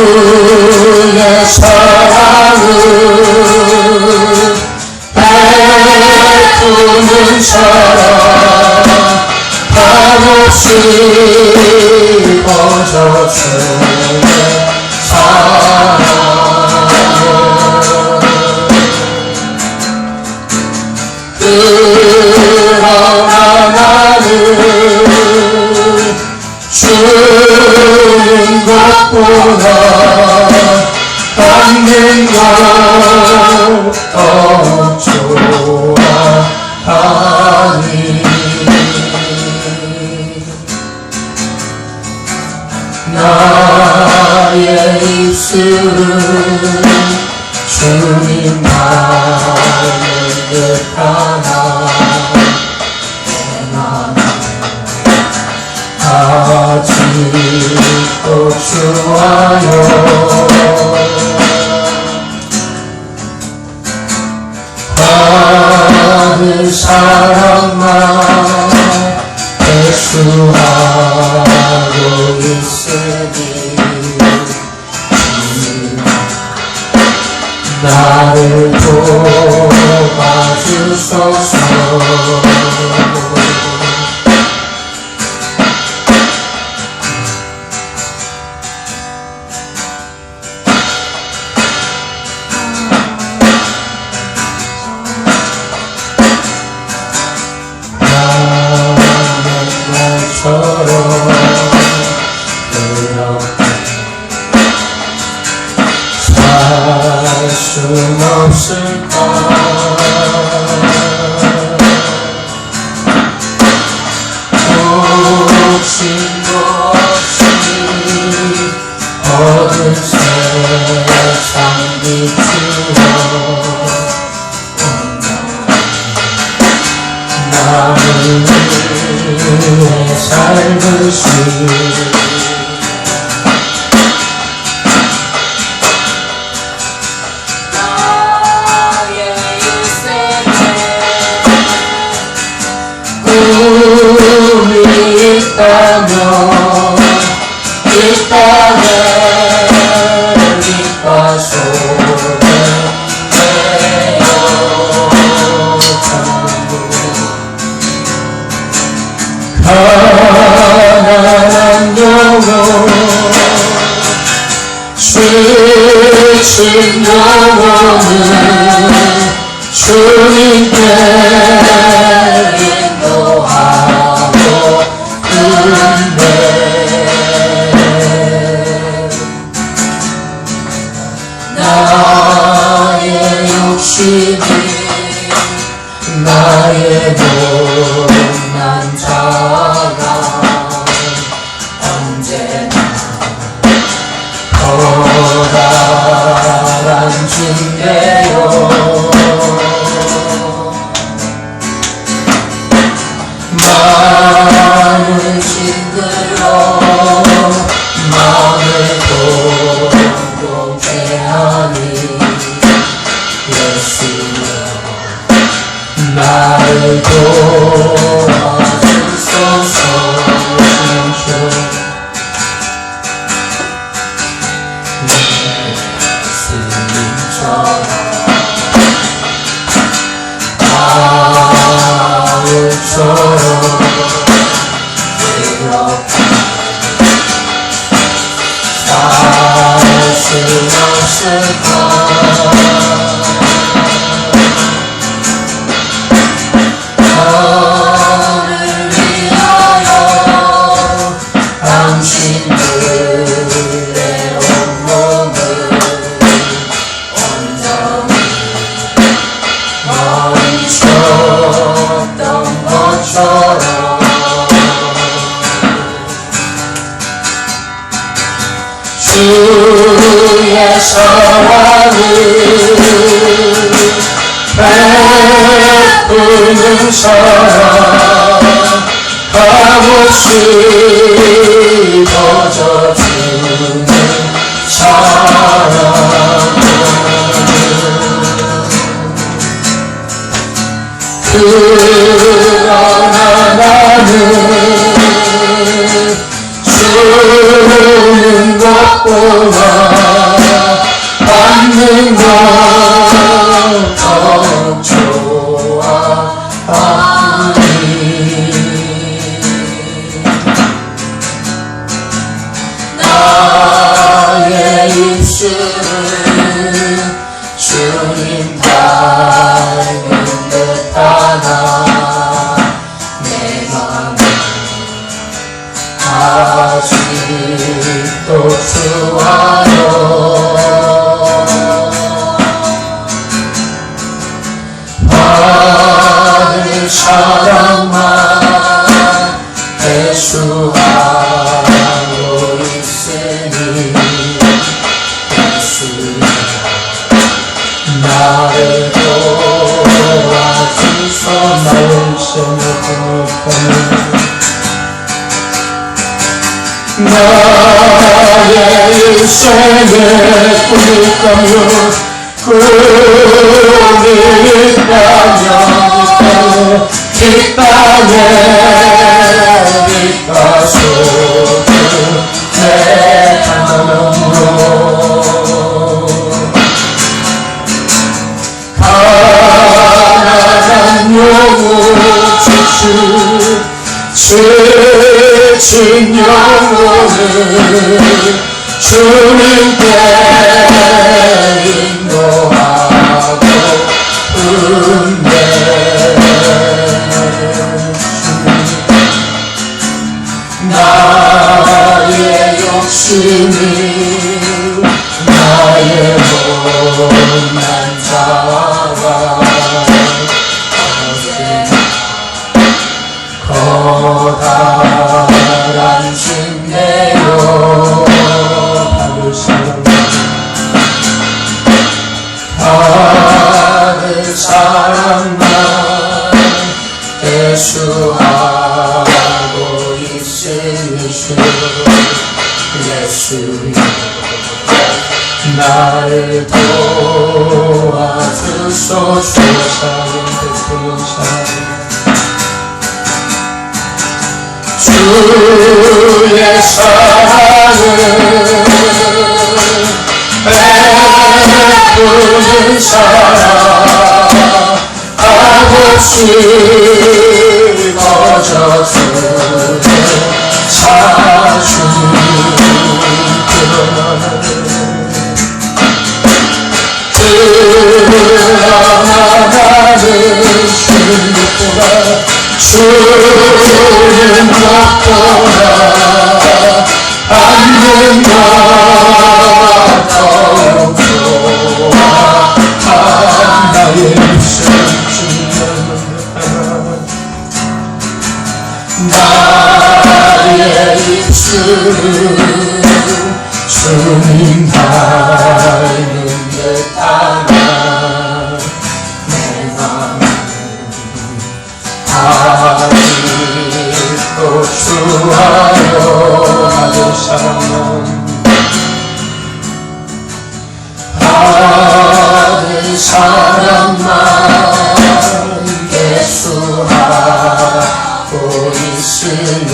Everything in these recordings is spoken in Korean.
주의 사랑을 베푸는 사랑 한없이 꺼져 주의 사랑 그러나 나는 주는 것보다 받는 것 더 좋아하니 나의 입술은 주님만을 뜻하나 아직도 주와요 받은 사랑만 회수하고 있으니 나를 도와주소서 살 순 없을까 욕심도 없이 얻은 세상 빛으로 나를 위해 살듯이 꿈이 있다면 이 땅에 빛과 소리 내어 가난한 영혼 지친 영혼은 주님께 인도하고 은혜 나의 욕심이 나의 못난 자가 언제나 커다란 징계요 많은 힘들어 마음을 공공케 하니 예수여 나를 도와주소서 예수님처럼 바울처럼 살 수 없을까 너를 위하여 당신들의 온몸을 온전히 멈췄던 것처럼 주의 사랑을 베푸는 사랑 값없이 거저주는 사랑 그러나 나는 주는 것보다 것 더욱 좋아하니 나의 입술은 주님 닮은 듯하나 내 맘은 아직도 좋아요 받을 사랑만 대수하고 있으니 예수여 나를 도와주소 나의 인생을 보니까요 나의 인생을 보니까요 꿈이 있다면 이 땅에 빛가소도 내 가난함으로 가난한 영혼 지친 영혼을 주님께 인도하고 나의 욕심이 나의 못난 자가 커다란 짐대요 받을 사랑만 대수하고 있으니 예수여 나를 도와주소 주의 사랑 베푸는 사랑 주의 사랑을 베푸는 사랑 아버지 거저주를 사주니까 나는 주님보다 주님 것보다 않는 것 더욱 좋아 나의 입술 나의 입술은 주님 닮은 듯하나 내 맘은 아직도 좋아요 받을 사랑만 받을 사랑만 예수하고 있으니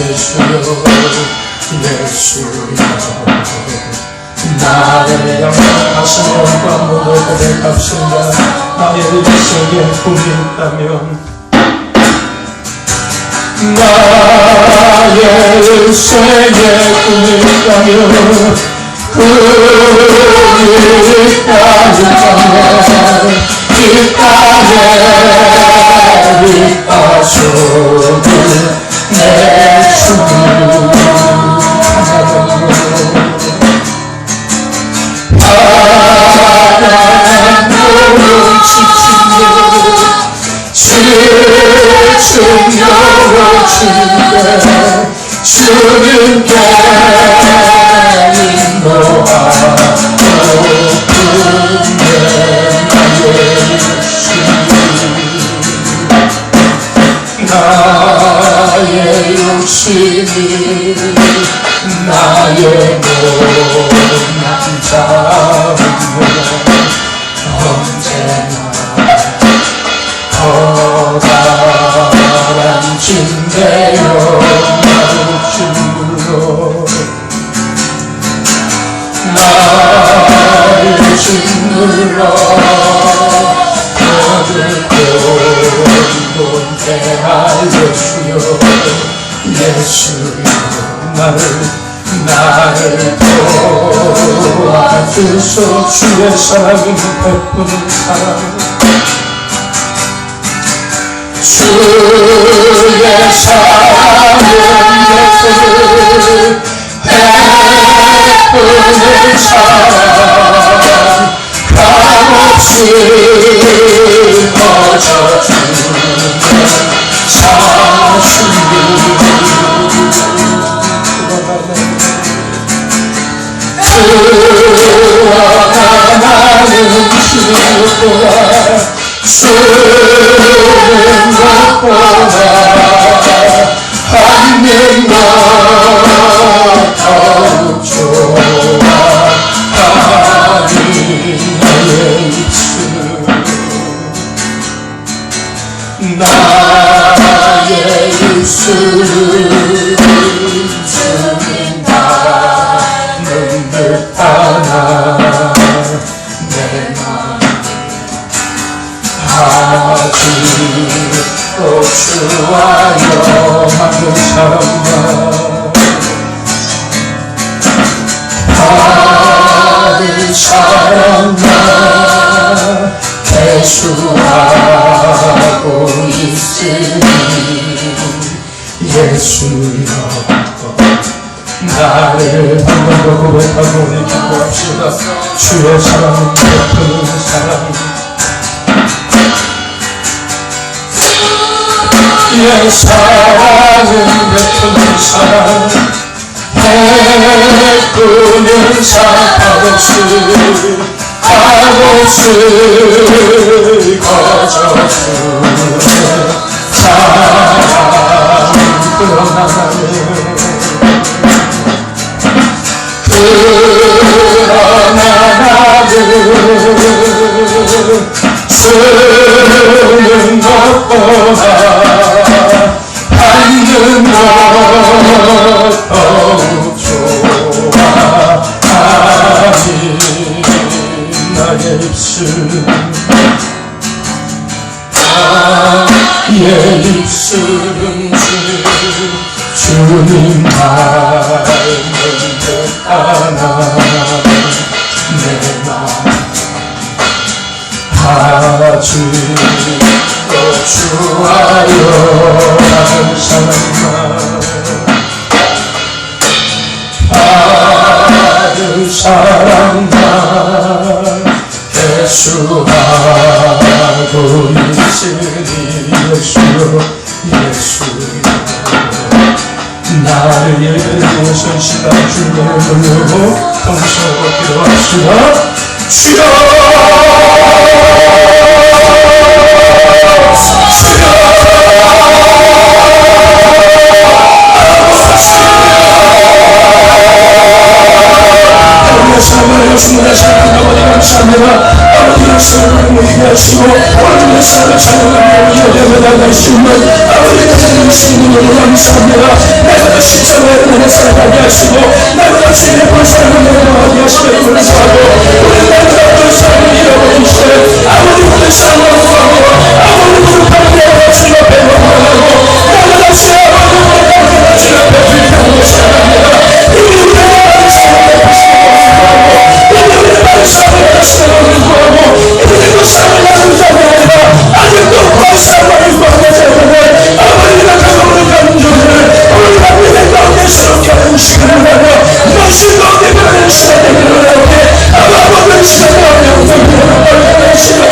예수여 나를 영원하신 영과 모두 고백합시다 나의 인생에 꿈이 있다면 나의 인생에 꿈이 있다면 꿈이 있다면 이 땅에 빛가소도 내 주님 바람으로 지친 영혼 주님께 주님께 인도하고 나의 욕심이 나의 못난 자음을 언제나 커다란 짐대요 나를 주로 나를 주물러 오늘도 알려주여 예수여 나를 도와주소 주의 사랑은 베푸는 사랑 주의 사랑은 베푸는 사랑 값없이 거저주는 사실 그와 나는 주와 쓰는 것보다 받는 것 더욱 좋아 하니 나의 입술 나의 입술 주님 닮은 듯하나 내 맘 아직도 주와 영하는 사랑만 받은 사랑만 대수하고 있으니 예수여 나를 한 번 더 고백하고 우리 기도합시다. 주의 사랑은 베푸는 사랑 주의 사랑은 베푸는 사랑 베푸는 사랑 값없이 거저주는 사랑 그러나 나는 쓰는 것보다 받는 것 더욱 좋아하니 나의 입술 나의 입술은 주님 닮은 듯하나 내 맘 아직도 주와요 하는 사랑만 받은 사랑만 대수하고 있으니 예수여 나를 예배드리는 시간 주님을 부르고 통성으로 기도합시다. 주여 주님의 사랑을 아버지 감사합니다. 아버지의 사랑을 위하시고 아버지의 사랑을 찬양하며 예배를 나가시면 아버지의 사랑을 주님을 감사합니다. 내가 십자가에 나를 사랑하게 하시고 내가 주님의 불사랑을 나가게 하시고 감사하고 우리 나라의 사랑을 잃어버리시되 아버지 우리 사랑을 구하고 아버지 우리 하나님의 주님 앞에 원하고 나가 다시 아버지 우리 주님 앞에 불평하고 사랑합니다. 우리 나라의 사랑을 사랑을 구하고 이들도 사랑을 나누자마자 아직도 그 사랑을 구하자마자 아버지가 다가오는 감정을 우리가 믿는 가운데 새롭게 하는 시간을 하며 너신 가운데 변하는 시간을 하게 아버지 시간을 하며 우리가 변하는 시간을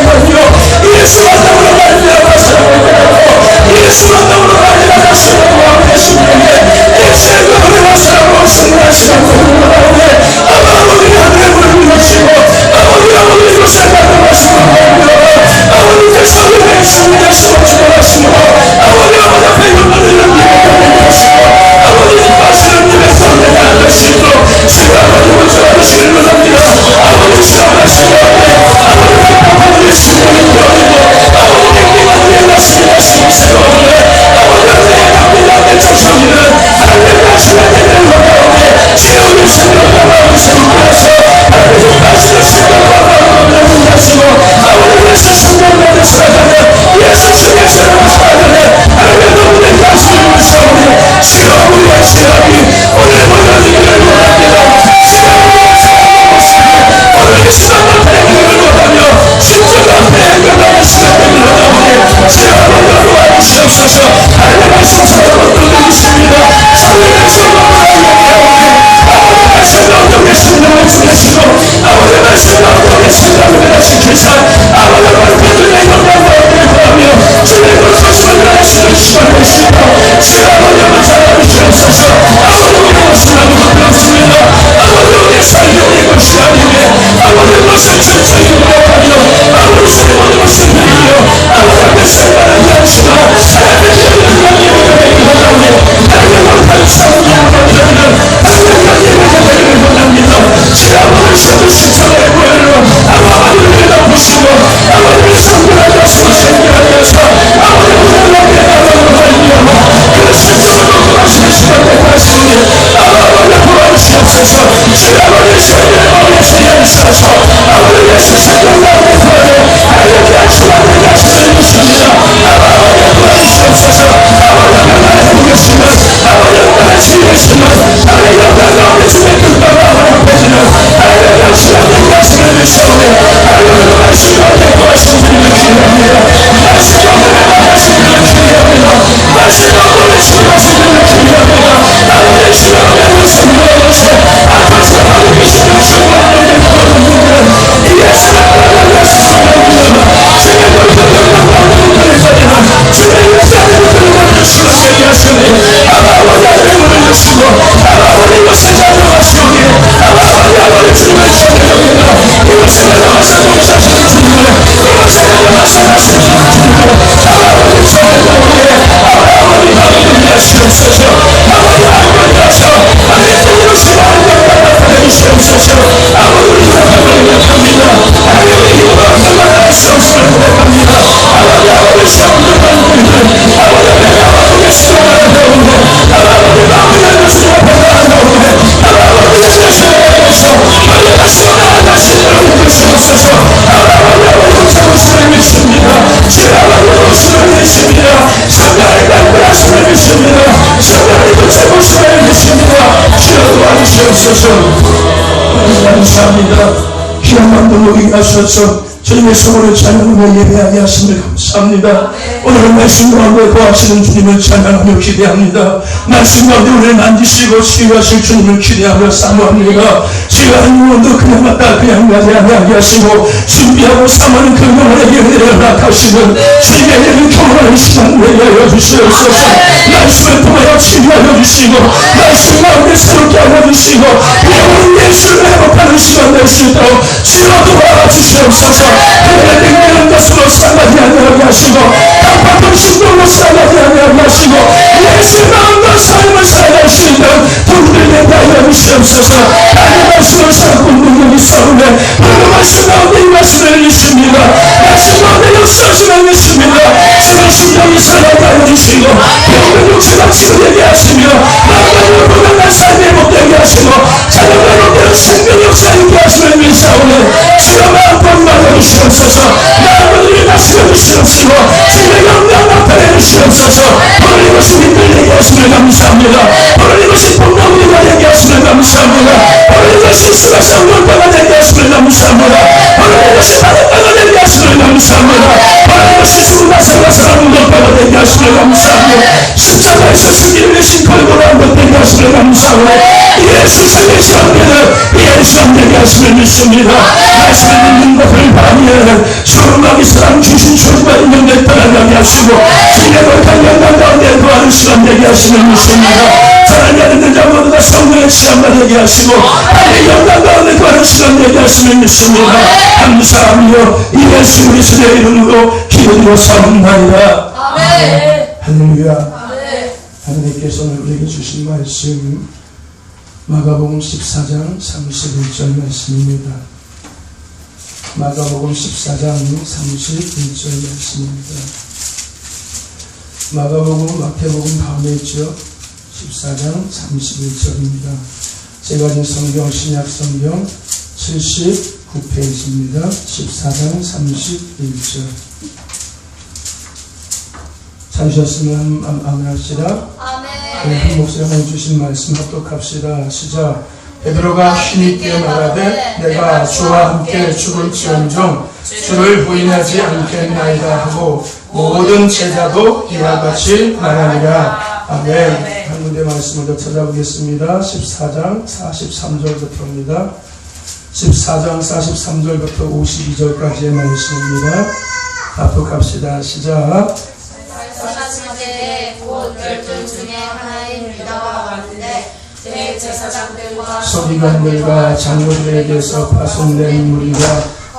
말씀하고 계신다고 변화시키사 아버지와 그들의 영광과 구하며 주의 것을 변화시키는 시간 되시고 주 아버지와 사랑을 주옵소서. 아버지와 말씀하고 그렇습니다. 아버지의 살려의 것이 아니며 아버지의 것을 철저히 노력하며 아버지의 모든 것을 누리며 아버지의 생활을 하시고 하나님의 영광이 원합니다. 하나님의 감사함이 원합니다. 하나님의 은혜를 원합니다. 주 아버지의 십자가의 보혈로 아버지를 덮으시고 아버지의 성불을 다시고 생겨하여서 아버지의 은혜로 배달하고 하리며 그 십자가로 구하시는 시간에 하시니 아버지의 구하시옵소서. 주 아버지의 생명을 위해서 연사하셔 아버지의 세상을 나오게 구하여 하나님께 하시라고 하시는 것입니다. 아버지의 구하시옵소서. 아버지의 나라에 보겠으면 아버지의 나라에 지으시면 하나님의 영광 주의 뜻과 마음을 보시는 하나님의 하시라고 하시는 것이오며 하나님의 말씀을 듣고 하시는 것입니다. 말씀을 하시는 것입니다. 말씀을 보내시는 것입니다. 하나님의 시간을 생각하셔 아버지가 하고 계시는 충만한 예수를 알아가시옵소서. 주의 물건을 받는 그리스도는 주의 역사를 들어주시고 얘기하시니 아버지 아들을 주시고 아버지 것을 자녀하시오니 아버지 주님을 찬양합니다. 이것을 나와서 용서하시는 주님을 이것을 나와서 하시는 주님을 아버지 찬양하오니 아버지 하나님 하시옵소서. 아버지 하나님 하셔 하나님 이것을 하나님 나타내주시옵소서. 아버지 우리 사랑을 고백합니다. 하나님 우리 영광을 나타내시옵소서 고백합니다. 아버지 시험을 받는 분들 아버지 내가 아버지의 시험을 배우네 아버지 마음을 주시고 배달하오네 아버지 주시옵소서. 아버지 시험을 주시옵소서. 아버지 잡으시는 믿습니다. 주 아버지 오시는 믿습니다. 성령을 간구하시는 믿습니다. 성령을 붙여보시는 믿습니다. 주여 도와주시옵소서. 감사합니다. 귀한 마음도 모이게 하셔서 주님의 성원을 찬양하며 예배하게 하심을 감사합니다. 오늘은 말씀 가운데 도와주시는 주님을 찬양하며 기대합니다. 말씀 가운데 우리를 만지시고 치유하실 주님을 기대하며 사모합니다. 주여 한 영혼도 그냥 왔다 그냥 가지 않게 하시고 준비하고 사모하는 그 영혼의 은혜를 허락하시는 주님의 은혜를 경험하는 시간 되게 하여 주시옵소서. 말씀을 통하여 치유하여 주시고 말씀 가운데 새롭게 하여 주시고 영혼 예수를 회복하는 시간 될 수 있도록 주여 도와주시옵소서. 하늘의 능력은 것으로 싸가지 않게 하시고 깜빡한 신동으로 싸가지 않게 하시고 예수의 마음과 삶을 살아갈 수 있는 도구를 내다하여 주시옵소서. 하나님의 말씀을 살고 능력이 싸우네 그 말씀 가운데 이 말씀을 믿습니다. 말씀 가운데 역사하시는 믿습니다. 주의 심령이 살아게 하여 주시고 병든 육체가 치유되게 하시며 마음으로 불안한 삶에 못되게 하시고 자녀가 못되는 생명 역사하게 하시는 믿사오네 주여 마음 받아 주시옵소서. 마음을 다스려 주시옵시고 주의 영광 나타내 주시옵소서. 오늘 이것이 힘들게 하시면 감사합니다. 오늘 이것이 폭력우리가 되게 하시면 감사합니다. 오늘 이것이 수가 성골파가 되게 하시면 감사합니다. 오늘 이것이 바닷가가 되게 하시면 감사합니다. 오늘 이것이 수가사가 사랑골파가 되게 하시면 감사합니다. 십자가에서 승리를 내신 걸고로 한번 되게 하시면 감사합니다. 예수 살리시옵니다. 예수 안 되게 하시면 믿습니다. 말씀을 듣는 것을 바라면 소름하기 사랑 주신 주님과 인연을 떠나게 하시고 주님의 거룩한 영광 가운데 거하는 시간 되게 하시면 믿습니다. 사랑하는 자들 모두가 성령의 시간만 되게 하시고 하나님의 영광 가운데 거하는 시간 되게 하시면 믿습니다. 감사하며 예수 그리스도의 이름으로 기도드려 사옵나이다. 할렐루야. 하나님께서 우리에게 주신 말씀 마가복음 14장 31절 말씀입니다. 마가복음 14장 31절 말씀입니다. 마가복음, 마태복음 다음에 있죠. 14장 31절입니다. 제가 진 성경, 신약 성경 79페이지입니다. 14장 31절. 찾으셨으면 아멘 합시다. 아멘. 한 목소리만 주신 말씀 합독합시다. 시작. 베드로가 힘있게 말하되 내가 주와 함께 죽을지언정 주를 부인하지 않겠나이다 하고 모든 제자도 이와 같이 말하니라. 아멘. 한 군데 말씀을 더 찾아보겠습니다. 14장 43절부터입니다. 14장 43절부터 52절까지의 말씀입니다. 합독합시다. 시작. 사십대 곧 12 중에 하나인 유다가 왔는데 대제사장들과 서기관들과 장로들에게서 파송된 무리가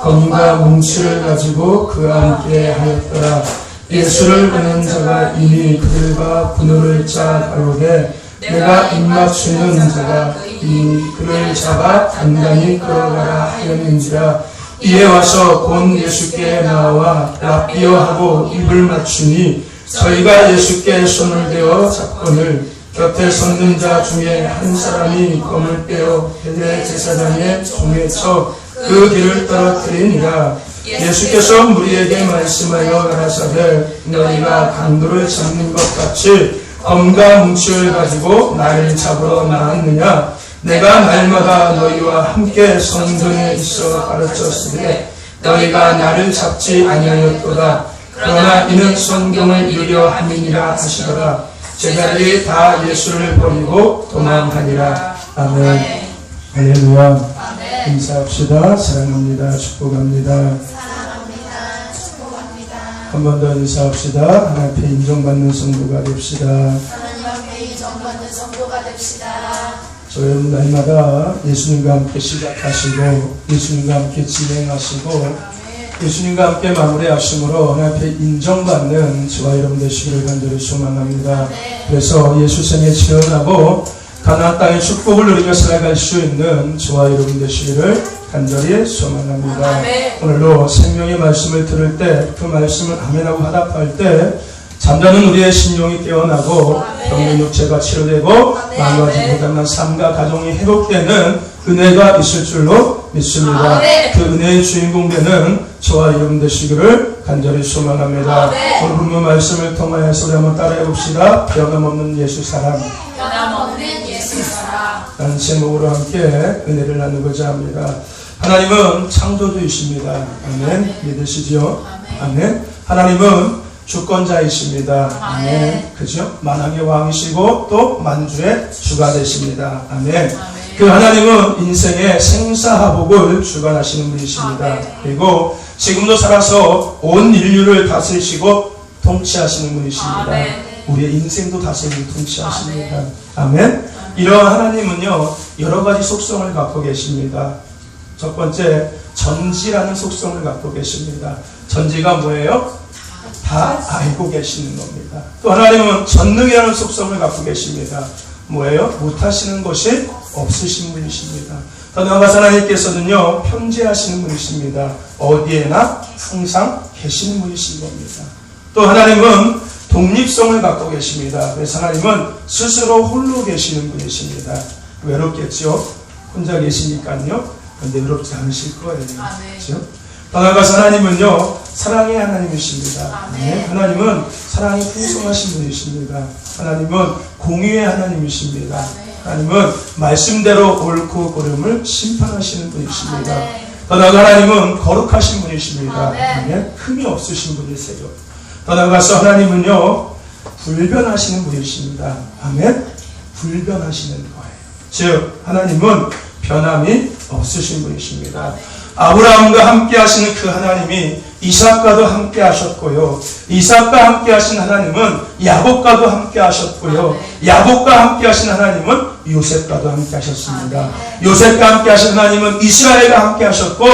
검과 뭉치를 가지고 그와 함께 하였더라. 예수를 보는 자가 이미 그들과 분노를 짜 가로되 내가 입맞추는 자가 이미 그를 잡아 단단히 끌어가라 하였는지라. 이에 와서 곧 예수께 나와 라삐어 하고 입을 맞추니 저희가 예수께 손을 대어 잡거늘 곁에 섰는 자 중에 한 사람이 검을 빼어 대제사장의 종에 쳐 그 길을 떨어뜨리니라. 예수께서 무리에게 말씀하여 가라사대 너희가 강도를 잡는 것 같이 검과 뭉치를 가지고 나를 잡으러 나왔느냐. 내가 날마다 너희와 함께 성전에 있어 가르쳤으되 너희가 나를 잡지 아니하였도다. 그러나 이는 성경을 이루려 함이니라 하시더라. 제자들이 다 예수를 버리고 도망하니라. 아멘. 할렐루야. 인사합시다. 사랑합니다. 축복합니다. 한 번 더 인사합시다. 하나님 앞에 인정받는 성도가 됩시다. 저 여러분 날마다 예수님과 함께 시작하시고 예수님과 함께 진행하시고 예수님과 함께 마무리하심으로 하나님 앞에 인정받는 저와 여러분 되시기를 간절히 소망합니다. 그래서 예수생에 지어나고 가나안 땅의 축복을 누리며 살아갈 수 있는 저와 여러분 되시기를 간절히 소망합니다. 오늘도 생명의 말씀을 들을 때 그 말씀을 아멘하고 화답할 때 잠자는 우리의 신령이 깨어나고 병든 육체가 치료되고 망가지고 고단한 삶과 가정이 회복되는 은혜가 있을 줄로 믿습니다. 그 은혜의 주인공 되는 저와 여러분 되시기를 간절히 소망합니다. 오늘 본문 말씀을 통하여서 우리 한번 따라해 봅시다. 변함없는 예수 사랑. 변함없는 예수 사랑. 라는 제목으로 함께 은혜를 나누고자 합니다. 하나님은 창조주이십니다. 아멘. 믿으시죠? 아멘. 하나님은 주권자이십니다. 아멘. 그죠? 만왕의 왕이시고 또 만주의 주가 되십니다. 아멘. 그 하나님은 인생의 생사화복을 주관하시는 분이십니다. 그리고 지금도 살아서 온 인류를 다스리시고 통치하시는 분이십니다. 우리의 인생도 다스리고 통치하십니다. 아멘. 이런 하나님은요 여러 가지 속성을 갖고 계십니다. 첫 번째 전지라는 속성을 갖고 계십니다. 전지가 뭐예요? 다 알고 계시는 겁니다. 또 하나님은 전능이라는 속성을 갖고 계십니다. 뭐예요? 못하시는 것이 없으신 분이십니다. 더 나아가서 하나님께서는요 편재하시는 분이십니다. 어디에나 항상 계시는 분이신 겁니다. 또 하나님은 독립성을 갖고 계십니다. 그래서 하나님은 스스로 홀로 계시는 분이십니다. 외롭겠죠? 혼자 계시니까요. 그런데 외롭지 않으실 거예요. 그렇죠? 더 나아가서 하나님은요 사랑의 하나님이십니다. 하나님은 사랑이 풍성하신 분이십니다. 하나님은 공의의 하나님이십니다. 하나님은 말씀대로 옳고 그름을 심판하시는 분이십니다. 더 나아가 하나님은 거룩하신 분이십니다. 흠이 없으신 분이세요. 더 나아가서 하나님은요 불변하시는 분이십니다. 아멘. 불변하시는 거예요. 즉 하나님은 변함이 없으신 분이십니다. 아브라함과 함께 하시는 그 하나님이 이삭과도 함께 하셨고요. 이삭과 함께 하신 하나님은 야곱과도 함께 하셨고요. 야곱과 함께 하신 하나님은 요셉과도 함께 하셨습니다. 요셉과 함께 하신 하나님은 이스라엘과 함께 하셨고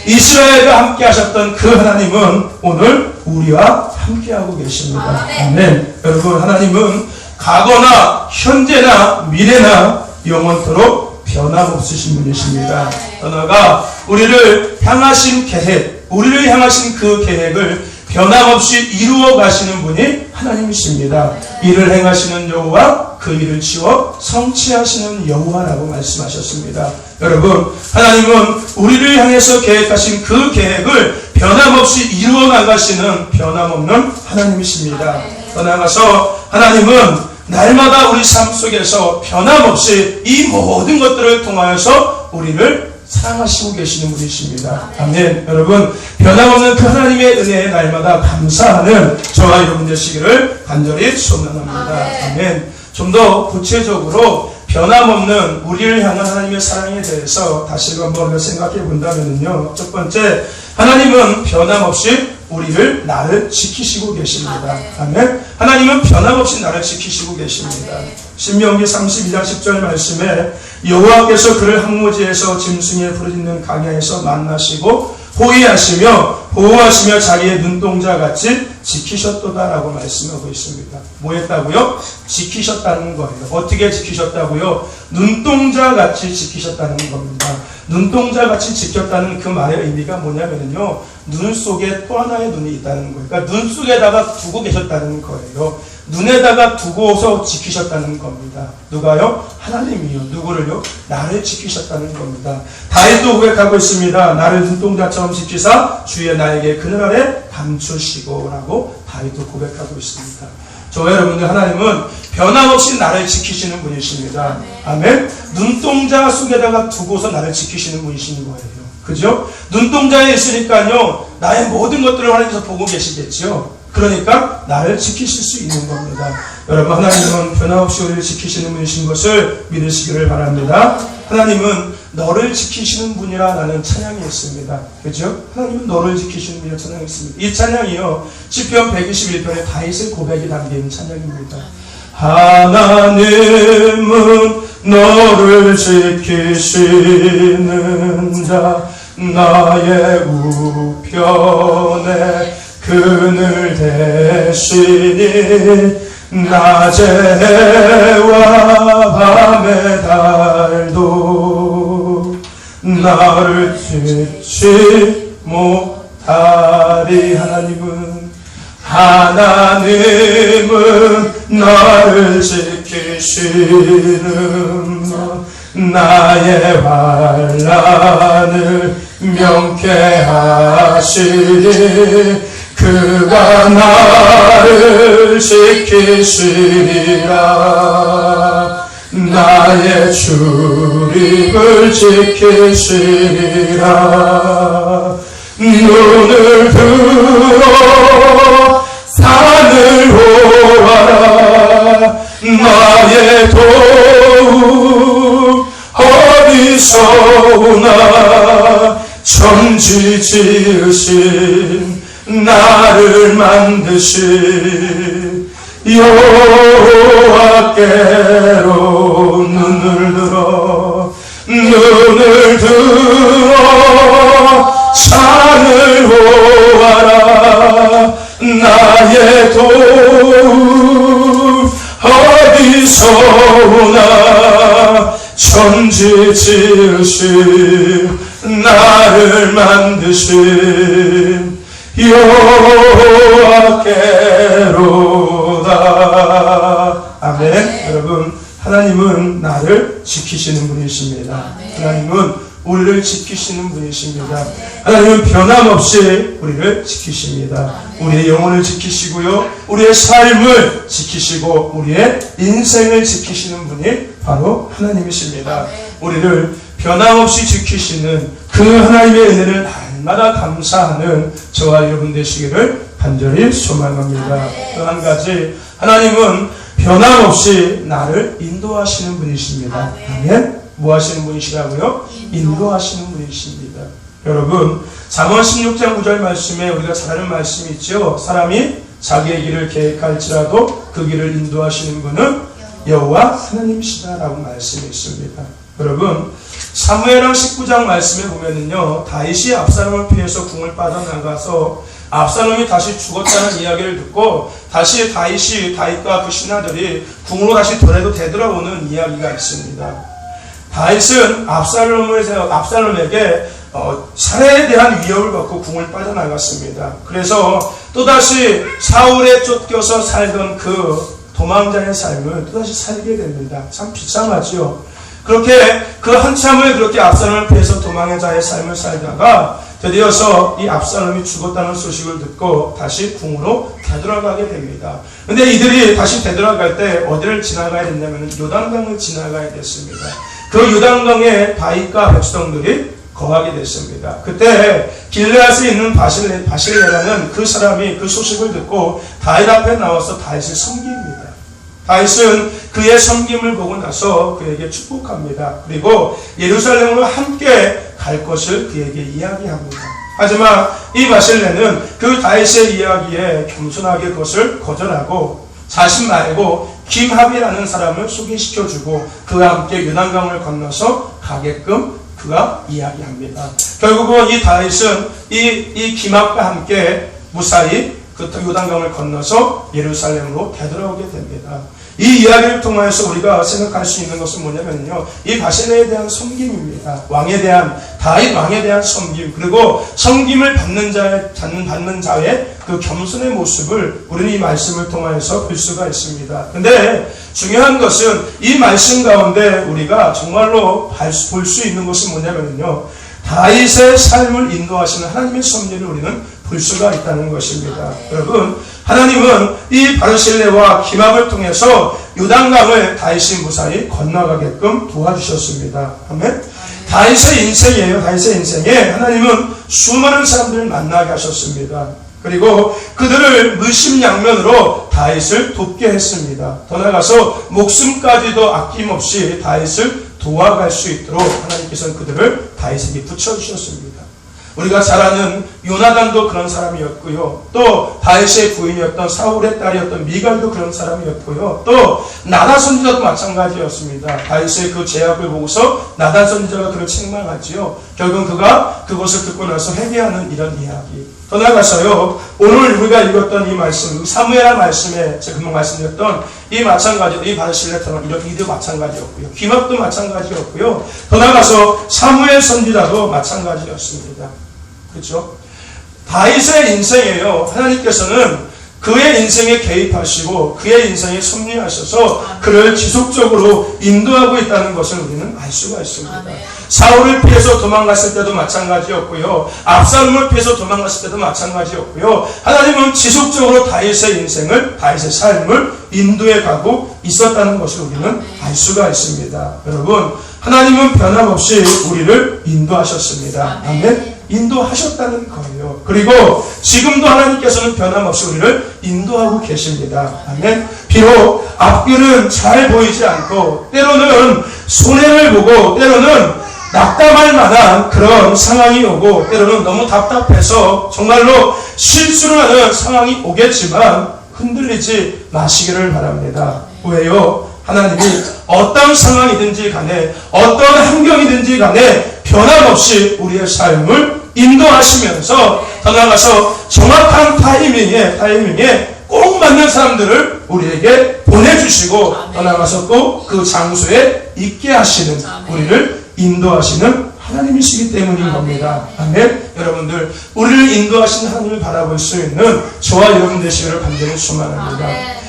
이스라엘과 함께 하셨던 그 하나님은 오늘 우리와 함께 하고 계십니다. 아멘. 여러분 하나님은 과거나 현재나 미래나 영원토록 변함없으신 분이십니다. 하나가 우리를 향하신 계획, 우리를 향하신 그 계획을 변함없이 이루어 가시는 분이 하나님이십니다. 이를 행하시는 여호와 그 일을 지어 성취하시는 여호와라고 말씀하셨습니다. 여러분 하나님은 우리를 향해서 계획하신 그 계획을 변함없이 이루어 나가시는 변함없는 하나님이십니다. 더 나아가서 하나님은 날마다 우리 삶 속에서 변함없이 이 모든 것들을 통하여서 우리를 사랑하시고 계시는 분이십니다. 아멘. 여러분 변함없는 그 하나님의 은혜에 날마다 감사하는 저와 여러분 되시기를 간절히 소망합니다. 아멘. 좀 더 구체적으로 변함없는 우리를 향한 하나님의 사랑에 대해서 다시 한번 생각해 본다면요. 첫 번째, 하나님은 변함없이 우리를 나를 지키시고 계십니다. 아멘. 하나님은 변함없이 나를 지키시고 계십니다. 신명기 32장 10절 말씀에 여호와께서 그를 항무지에서 짐승의 부르짖는 강야에서 만나시고 보호하시며 자기의 눈동자같이 지키셨도다라고 말씀하고 있습니다. 뭐 했다고요? 지키셨다는 거예요. 어떻게 지키셨다고요? 눈동자같이 지키셨다는 겁니다. 눈동자같이 지켰다는 그 말의 의미가 뭐냐면요, 눈 속에 또 하나의 눈이 있다는 거예요. 그러니까 눈 속에다가 두고 계셨다는 거예요. 눈에다가 두고서 지키셨다는 겁니다. 누가요? 하나님이요. 누구를요? 나를 지키셨다는 겁니다. 다윗도 고백하고 있습니다. 나를 눈동자처럼 지키사 주의 나에게 그늘 아래 감추시고 라고 다윗도 고백하고 있습니다. 저와 여러분들, 하나님은 변함없이 나를 지키시는 분이십니다. 아멘. 눈동자 속에다가 두고서 나를 지키시는 분이신 거예요. 그죠? 눈동자에 있으니까요, 나의 모든 것들을 하나님께서 보고 계시겠죠. 그러니까 나를 지키실 수 있는 겁니다. 여러분, 하나님은 변함없이 우리를 지키시는 분이신 것을 믿으시기를 바랍니다. 하나님은 너를 지키시는 분이라 나는 찬양이 있습니다. 그죠? 하나님은 너를 지키시는 분이라 찬양이 있습니다. 이 찬양이요, 시편 121편에 다윗의 고백이 담긴 찬양입니다. 하나님은 너를 지키시는 자, 나의 우편에 그늘 대시니 낮에와 밤의 달도 나를 지지 못하리. 하나님은 나를 지키시는 나의 환난을 명쾌하시니 그가 나를 지키시리라. 나의 출입을 지키시리라. 눈을 들어 산을 보아라. 나의 도움 어디서 오나. 천지 지으신 나를 만드신 여호와께로 눈을 들어 산을 보아라. 나의 도움 어디서 오나. 천지 지으신 나를 만드신 여호와께로다. 아멘. 여러분, 하나님은 나를 지키시는 분이십니다. 하나님은 우리를 지키시는 분이십니다. 하나님은 변함없이 우리를 지키십니다. 우리의 영혼을 지키시고요, 우리의 삶을 지키시고 우리의 인생을 지키시는 분이 바로 하나님이십니다. 우리를 변함없이 지키시는 그 하나님의 은혜를 날마다 감사하는 저와 여러분 되시기를 간절히 소망합니다. 또 한 가지, 하나님은 변함없이 나를 인도하시는 분이십니다. 아멘. 뭐 하시는 분이시라고요? 인도하시는 분이십니다. 여러분, 잠언 16장 9절 말씀에 우리가 잘 아는 말씀이 있죠. 사람이 자기의 길을 계획할지라도 그 길을 인도하시는 분은 여호와 하나님이시다라고 말씀이 있습니다. 여러분, 사무엘하 19장 말씀에 보면은요, 다윗이 압살롬을 피해서 궁을 빠져나가서 압살롬이 다시 죽었다는 이야기를 듣고 다시 다윗과 그 신하들이 궁으로 다시 되돌아오는 이야기가 있습니다. 다윗은 압살롬에게 살해에 대한 위협을 받고 궁을 빠져나갔습니다. 그래서 또다시 사울에 쫓겨서 살던 그 도망자의 삶을 또다시 살게 됩니다. 참 비참하지요. 그렇게 그 한참을 그렇게 압살롬을 피해서 도망의 자의 삶을 살다가 드디어서 이 압살롬이 죽었다는 소식을 듣고 다시 궁으로 되돌아가게 됩니다. 근데 이들이 다시 되돌아갈 때 어디를 지나가야 됐냐면 요단강을 지나가야 됐습니다. 그 요단강에 다윗과 백성들이 거하게 됐습니다. 그때 길르앗에 있는 바실레라는 그 사람이 그 소식을 듣고 다윗 앞에 나와서 다윗을 섬깁니다. 다윗은 그의 섬김을 보고 나서 그에게 축복합니다. 그리고 예루살렘으로 함께 갈 것을 그에게 이야기합니다. 하지만 이 바실레는 그 다윗의 이야기에 겸손하게 그것을 거절하고 자신 말고 김합이라는 사람을 소개시켜주고 그와 함께 요단강을 건너서 가게끔 그가 이야기합니다. 결국은 이 다윗은 이 김합과 함께 무사히 그 요단강을 건너서 예루살렘으로 되돌아오게 됩니다. 이 이야기를 통해서 우리가 생각할 수 있는 것은 뭐냐면요, 이 바실레에 대한 섬김입니다. 다윗 왕에 대한 섬김, 그리고 섬김을 받는 자의 그 겸손의 모습을 우리는 이 말씀을 통해서 볼 수가 있습니다. 근데 중요한 것은 이 말씀 가운데 우리가 정말로 볼 수 있는 것은 뭐냐면요, 다윗의 삶을 인도하시는 하나님의 섭리를 우리는 볼 수가 있다는 것입니다. 여러분, 하나님은 이 바르실레와 김합을 통해서 요단강을 다윗이 무사히 건너가게끔 도와주셨습니다. 아멘. 다윗의 인생이에요. 다윗의 인생에 하나님은 수많은 사람들을 만나게 하셨습니다. 그리고 그들을 물심양면으로 다윗을 돕게 했습니다. 더 나아가서 목숨까지도 아낌없이 다윗을 도와갈 수 있도록 하나님께서는 그들을 다윗에게 붙여주셨습니다. 우리가 잘 아는 요나단도 그런 사람이었고요. 또 다윗의 부인이었던 사울의 딸이었던 미갈도 그런 사람이었고요. 또 나단 선지자도 마찬가지였습니다. 다윗의 그 죄악을 보고서 나단 선지자가 그를 책망하지요. 결국 그가 그것을 듣고 나서 회개하는 이런 이야기. 더 나아가서요, 오늘 우리가 읽었던 이 말씀, 사무엘 말씀에 제가 금방 말씀드렸던 이 마찬가지로 이 바르실레처럼 이런 이도 마찬가지였고요. 김합도 마찬가지였고요. 더 나아가서 사무엘 선지자도 마찬가지였습니다. 그렇죠? 다윗의 인생이에요. 하나님께서는 그의 인생에 개입하시고 그의 인생에 섭리하셔서 그를 지속적으로 인도하고 있다는 것을 우리는 알 수가 있습니다. 아멘. 사울을 피해서 도망갔을 때도 마찬가지였고요. 압살롬을 피해서 도망갔을 때도 마찬가지였고요. 하나님은 지속적으로 다윗의 인생을, 다윗의 삶을 인도해 가고 있었다는 것을 우리는 알 수가 있습니다. 여러분, 하나님은 변함없이 우리를 인도하셨습니다. 아멘. 인도하셨다는 거예요. 그리고 지금도 하나님께서는 변함없이 우리를 인도하고 계십니다. 아멘. 비록 앞길은 잘 보이지 않고 때로는 손해를 보고 때로는 낙담할 만한 그런 상황이 오고 때로는 너무 답답해서 정말로 실수를 하는 상황이 오겠지만 흔들리지 마시기를 바랍니다. 왜요? 하나님이 어떤 상황이든지 간에 어떤 환경이든지 간에 변함없이 우리의 삶을 인도하시면서 더 나아가서 정확한 타이밍에 꼭 맞는 사람들을 우리에게 보내주시고 더 나아가서 또 그 장소에 있게 하시는, 우리를 인도하시는 하나님이시기 때문인 겁니다. 아멘. 여러분들, 우리를 인도하시는 하나님을 바라볼 수 있는 저와 여러분 되시기를 간절히 소망합니다.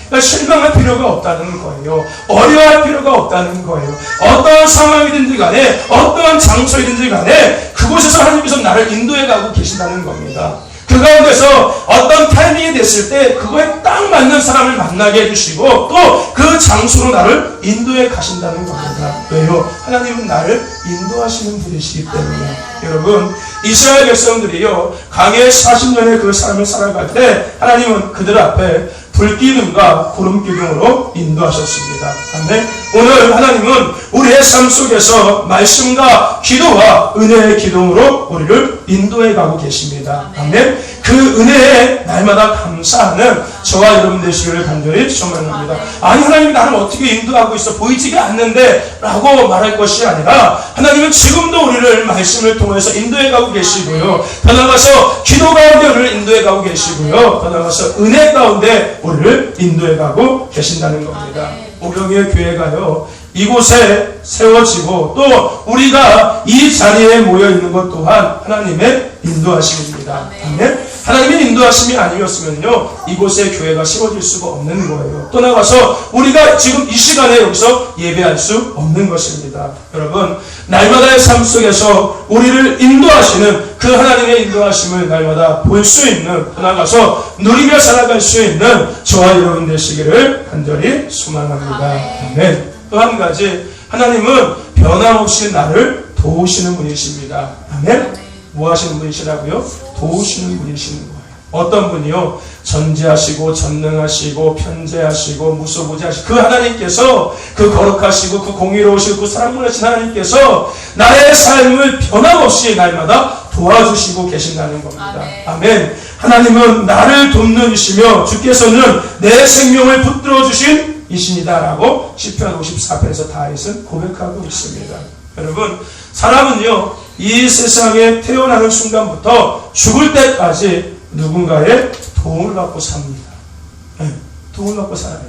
그러니까 실망할 필요가 없다는 거예요. 어려워할 필요가 없다는 거예요. 어떤 상황이든지 간에 어떤 장소이든지 간에 그곳에서 하나님께서 나를 인도해 가고 계신다는 겁니다. 그 가운데서 어떤 타이밍이 됐을 때 그거에 딱 맞는 사람을 만나게 해주시고 또 그 장소로 나를 인도해 가신다는 겁니다. 왜요? 하나님은 나를 인도하시는 분이시기 때문에. 여러분, 이스라엘 백성들이요, 강에 40년의 그 삶을 살아갈 때 하나님은 그들 앞에 불기둥과 구름기둥으로 인도하셨습니다. 아멘. 오늘 하나님은 우리의 삶 속에서 말씀과 기도와 은혜의 기둥으로 우리를 인도해 가고 계십니다. 아멘. 그 은혜에 날마다 감사하는 저와 여러분 되시기를 간절히 소망합니다. 아니, 하나님이 나를 어떻게 인도하고 있어 보이지가 않는데 라고 말할 것이 아니라 하나님은 지금도 우리를 말씀을 통해서 인도해 가고 계시고요. 더 나아가서 기도 가운데 우리를 인도해 가고 계시고요. 더 나아가서 은혜 가운데 우리를 인도해 가고 계신다는 겁니다. 오병이의 교회가요, 이곳에 세워지고 또 우리가 이 자리에 모여 있는 것 또한 하나님의 인도하심입니다. 아멘. 하나님의 인도하심이 아니었으면요, 이곳에 교회가 세워질 수가 없는 거예요. 또 나가서 우리가 지금 이 시간에 여기서 예배할 수 없는 것입니다. 여러분, 날마다의 삶 속에서 우리를 인도하시는 그 하나님의 인도하심을 날마다 볼 수 있는, 또 나가서 누리며 살아갈 수 있는 저와 여러분 되시기를 간절히 소망합니다. 아멘. 또 한 가지, 하나님은 변함없이 나를 도우시는 분이십니다. 아멘. 뭐 하시는 분이시라고요? 도우시는 분이시는 거예요. 어떤 분이요? 전지하시고 전능하시고 편재하시고 무소부지하시고 그 하나님께서 그 거룩하시고 그 공의로우시고 그 사랑하신 하나님께서 나의 삶을 변함없이 날마다 도와주시고 계신다는 겁니다. 아멘. 하나님은 나를 돕는 이시며 주께서는 내 생명을 붙들어 주신 이신이다라고 시편 54편에서 다윗은 고백하고 있습니다. 여러분, 사람은요 이 세상에 태어나는 순간부터 죽을 때까지 누군가의 도움을 받고 삽니다. 네, 도움을 받고 살아요.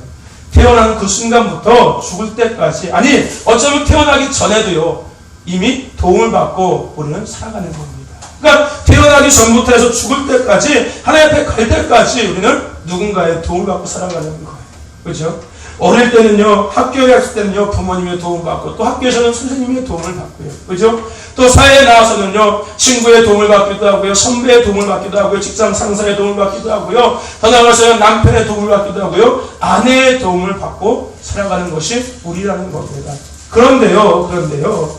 태어나는 그 순간부터 죽을 때까지, 아니 어쩌면 태어나기 전에도요 이미 도움을 받고 우리는 살아가는 겁니다. 그러니까 태어나기 전부터 해서 죽을 때까지, 하나님 앞에 갈 때까지 우리는 누군가의 도움을 받고 살아가는 거예요. 그렇죠? 어릴 때는요, 학교에 갔을 때는요, 부모님의 도움을 받고, 또 학교에서는 선생님의 도움을 받고요. 그죠? 또 사회에 나와서는요, 친구의 도움을 받기도 하고요, 선배의 도움을 받기도 하고요, 직장 상사의 도움을 받기도 하고요, 더 나아가서는 남편의 도움을 받기도 하고요, 아내의 도움을 받고 살아가는 것이 우리라는 겁니다. 그런데요,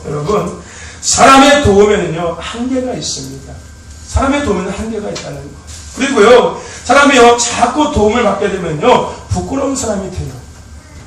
여러분, 사람의 도움에는요, 한계가 있습니다. 사람의 도움에는 한계가 있다는 거. 그리고요, 사람이요, 자꾸 도움을 받게 되면요, 부끄러운 사람이 돼요.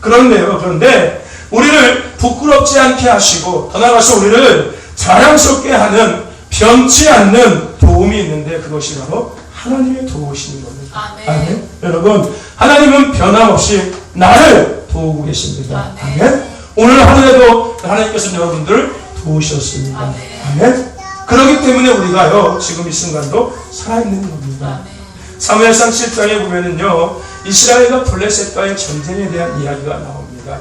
그런데 우리를 부끄럽지 않게 하시고 더 나아가서 우리를 자랑스럽게 하는 변치 않는 도움이 있는데 그것이 바로 하나님의 도우시는 겁니다. 아멘. 여러분, 하나님은 변함없이 나를 도우고 계십니다. 아멘. 오늘 하루에도 하나님께서는 여러분들을 도우셨습니다. 아멘. 그렇기 때문에 우리가요 지금 이 순간도 살아있는 겁니다. 사무엘상 7장에 보면은요, 이스라엘과 블레셋과의 전쟁에 대한 이야기가 나옵니다.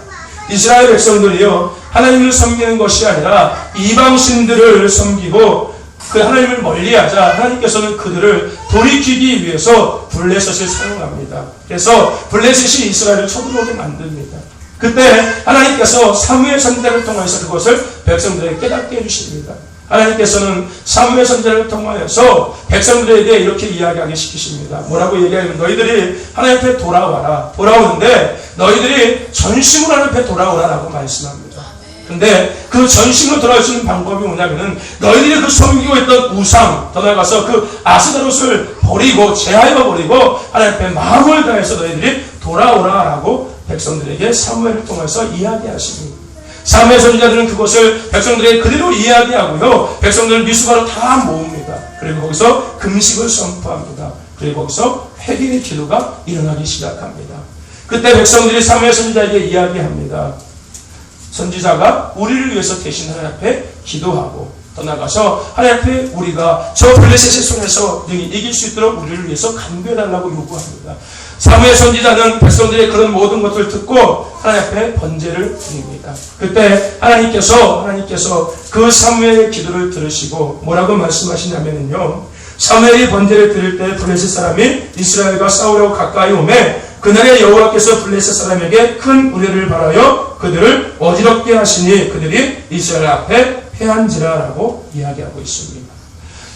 이스라엘 백성들이요, 하나님을 섬기는 것이 아니라 이방신들을 섬기고 그 하나님을 멀리하자 하나님께서는 그들을 돌이키기 위해서 블레셋을 사용합니다. 그래서 블레셋이 이스라엘을 쳐들어오게 만듭니다. 그때 하나님께서 사무엘 선지자를 통해서 그것을 백성들에게 깨닫게 해주십니다. 하나님께서는 사무엘 선지자를 통하여서 백성들에게 이렇게 이야기하게 시키십니다. 뭐라고 얘기하면, 너희들이 하나님 앞에 돌아와라. 돌아오는데 너희들이 전심으로 하나님 앞에 돌아오라라고 말씀합니다. 근데 그 전심으로 돌아올 수 있는 방법이 뭐냐면은, 너희들이 그 섬기고 있던 우상, 더 나아가서 그 아스다롯을 버리고 제하여버리고 하나님 앞에 마음을 다해서 너희들이 돌아오라라고 백성들에게 사무엘을 통해서 이야기하십니다. 사무엘 선지자들은 그것을 백성들에게 그대로 이야기하고요, 백성들을 미수가로 다 모읍니다. 그리고 거기서 금식을 선포합니다. 그리고 거기서 회개의 기도가 일어나기 시작합니다. 그때 백성들이 사무엘 선지자에게 이야기합니다. 선지자가 우리를 위해서 대신 하나님 앞에 기도하고 더 나가서 하나님 앞에 우리가 저 블레셋의 손에서 능히 이길 수 있도록 우리를 위해서 간구해달라고 요구합니다. 사무엘 선지자는 백성들의 그런 모든 것을 듣고 하나님 앞에 번제를 드립니다. 그때 하나님께서 그 사무엘의 기도를 들으시고 뭐라고 말씀하시냐면요, 사무엘이 번제를 드릴 때 블레셋 사람이 이스라엘과 싸우려고 가까이 오매 그날에 여호와께서 블레셋 사람에게 큰 우려를 바라여 그들을 어지럽게 하시니 그들이 이스라엘 앞에 패한지라라고 이야기하고 있습니다.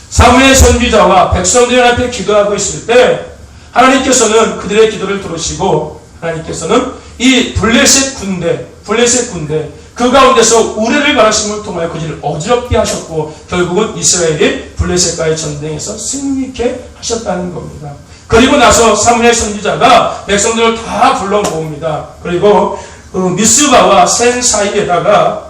사무엘 선지자와 백성들이 앞에 기도하고 있을 때 하나님께서는 그들의 기도를 들으시고 하나님께서는 이 블레셋 군대 그 가운데서 우레를 바라심을 통하여 그들을 어지럽게 하셨고 결국은 이스라엘이 블레셋과의 전쟁에서 승리케 하셨다는 겁니다. 그리고 나서 사무엘 선지자가 백성들을 다 불러 모읍니다. 그리고 미스바와 센 사이에다가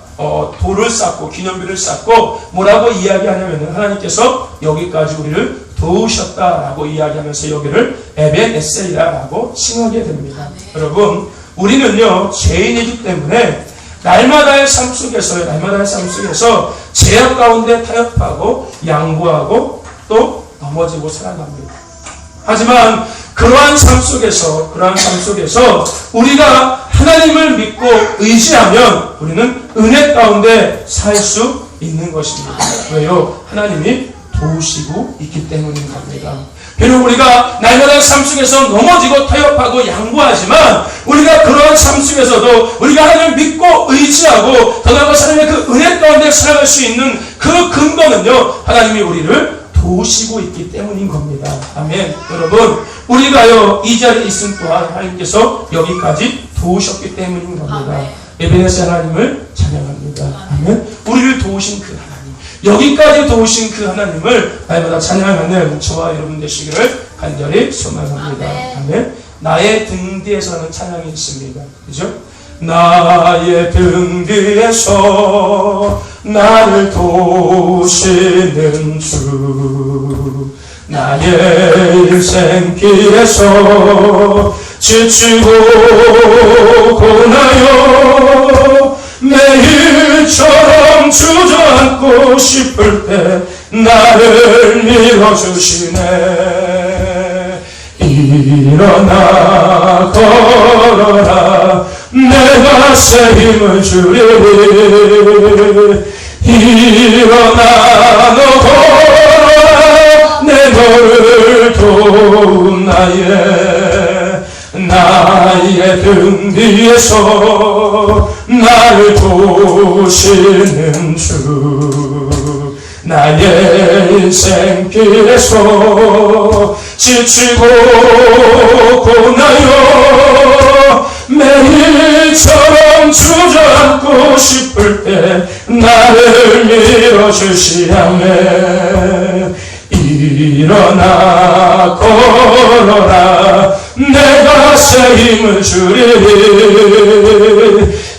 돌을 쌓고 기념비를 쌓고 뭐라고 이야기하냐면, 하나님께서 여기까지 우리를 도우셨다라고 이야기하면서 여기를 에벤에셀이라고 칭하게 됩니다. 여러분, 우리는요 죄인이기 때문에 날마다의 삶 속에서 죄악 가운데 타협하고 양보하고 또 넘어지고 살아갑니다. 하지만 그러한 삶 속에서 우리가 하나님을 믿고 의지하면 우리는 은혜 가운데 살 수 있는 것입니다. 왜요? 하나님이 도우시고 있기 때문인 겁니다. 비록 우리가 날마다 삶 속에서 넘어지고 타협하고 양보하지만 우리가 그러한 삶 속에서도 우리가 하나님을 믿고 의지하고 더 나아가서 하나님의 그 은혜 가운데 살아갈 수 있는 그 근거는요, 하나님이 우리를 도우시고 있기 때문인 겁니다. 아멘. 여러분, 우리가요 이 자리에 있음 또한 하나님께서 여기까지 도우셨기 때문인 겁니다. 에베네셀 하나님을 찬양합니다. 아멘. 우리를 도우신 그 하나님, 여기까지 도우신 그 하나님을 날마다 찬양하는 저와 여러분 되시기를 간절히 소망합니다. 아멘. 나의 등 뒤에서는 찬양이 있습니다. 그죠? 나의 등 뒤에서 나를 도우시는 주, 나의 인생길에서 지치고 고나요 매일처럼 주저앉고 싶을 때 나를 밀어주시네. 일어나 걸어라 내가 새 힘을 주리니. 일어나 너 걸어라 내 너를 도운 나의 등 뒤에서 나를 도우시는 주, 나의 인생길에서 지치고 고나요 매일처럼 주저앉고 싶을 때 나를 밀어주시네. 일어나 걸어라 내가 새 힘을 주리니.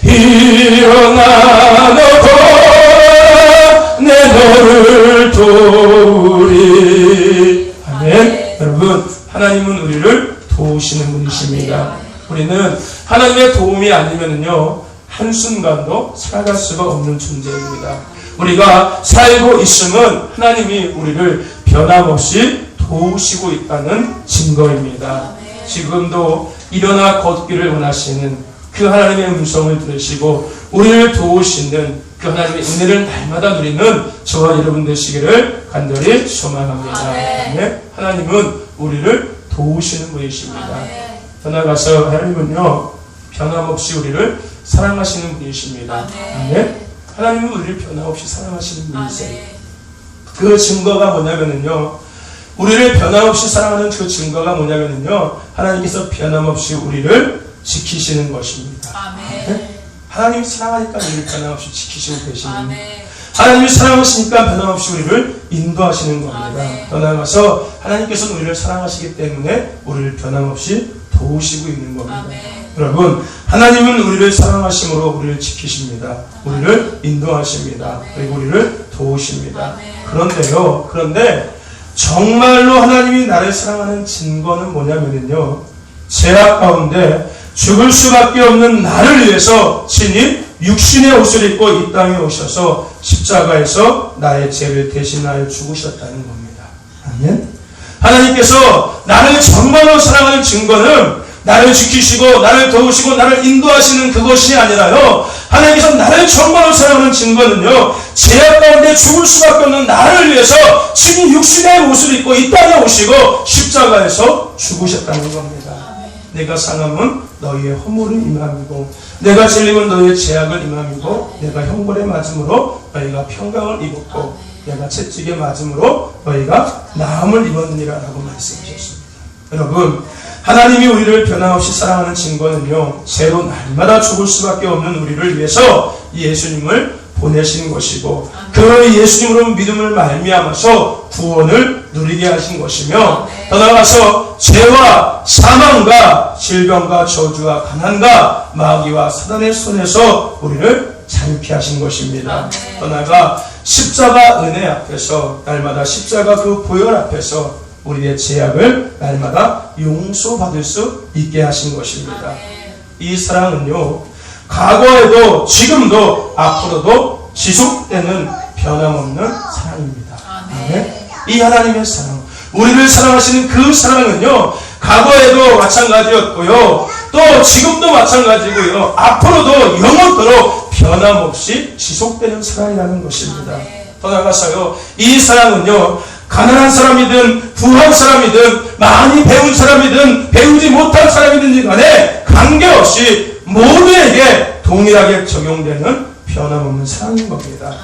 일어나 너 걸어라 내 너를 도우리. 아멘. 여러분, 하나님은 우리를 도우시는 분이십니다. 우리는 하나님의 도움이 아니면요 한순간도 살아갈 수가 없는 존재입니다. 우리가 살고 있음은 하나님이 우리를 변함없이 도우시고 있다는 증거입니다. 지금도 일어나 걷기를 원하시는 그 하나님의 음성을 들으시고 우리를 도우시는 그 하나님의 은혜를 날마다 누리는 저와 여러분 되시기를 간절히 소망합니다. 아멘. 하나님은 우리를 도우시는 분이십니다. 더 나아가서 하나님은요 변함없이 우리를 사랑하시는 분이십니다. 아멘. 하나님은 우리를 변함없이 사랑하시는 분이세요. 그 증거가 뭐냐면요 우리를 변함없이 사랑하는 그 증거가 뭐냐면요 하나님께서 변함없이 우리를 지키시는 것입니다. 아멘. 하나님이 사랑하니까 우리를 변함없이 지키시고 계시는 하나님이 사랑하시니까 변함없이 우리를 인도하시는 겁니다. 더 나아가서 하나님께서는 우리를 사랑하시기 때문에 우리를 변함없이 도우시고 있는 겁니다. 여러분, 하나님은 우리를 사랑하심으로 우리를 지키십니다. 우리를 인도하십니다. 그리고 우리를 도우십니다. 그런데 정말로 하나님이 나를 사랑하는 증거는 뭐냐면요 죄악 가운데 죽을 수밖에 없는 나를 위해서 친히 육신의 옷을 입고 이 땅에 오셔서 십자가에서 나의 죄를 대신하여 죽으셨다는 겁니다. 아멘. 하나님께서 나를 정말로 사랑하는 증거는 나를 지키시고 나를 도우시고 나를 인도하시는 그것이 아니라요 하나님께서 나를 정말로 사랑하는 증거는요 죄악 가운데 죽을 수밖에 없는 나를 위해서 친히 육신의 옷을 입고 이 땅에 오시고 십자가에서 죽으셨다는 겁니다. 내가 상함은 너희의 허물을 임함이고 내가 질림은 너희의 죄악을 임함이고 내가 형벌에 맞음으로 너희가 평강을 입었고 내가 채찍에 맞음으로 너희가 나음을 입었느니라 라고 말씀하셨습니다. 여러분, 하나님이 우리를 변함없이 사랑하는 증거는요 죄로 날마다 죽을 수밖에 없는 우리를 위해서 예수님을 보내신 것이고 그 예수님으로 믿음을 말미암아서 구원을 누리게 하신 것이며 더 나아가서 죄와 사망과 질병과 저주와 가난과 마귀와 사단의 손에서 우리를 자유케 하신 것입니다. 더 나아가 십자가 은혜 앞에서 날마다 십자가 그 보혈 앞에서 우리의 죄악을 날마다 용서받을 수 있게 하신 것입니다. 이 사랑은요 과거에도 지금도 앞으로도 지속되는 변함없는 사랑입니다. 이 하나님의 사랑, 우리를 사랑하시는 그 사랑은요 과거에도 마찬가지였고요 또 지금도 마찬가지고요 앞으로도 영원토록 변함없이 지속되는 사랑이라는 것입니다. 더 나아가서요 이 사랑은요 가난한 사람이든 부한 사람이든 많이 배운 사람이든 배우지 못한 사람이든지 간에 관계없이 모두에게 동일하게 적용되는 변함없는 사랑인 겁니다.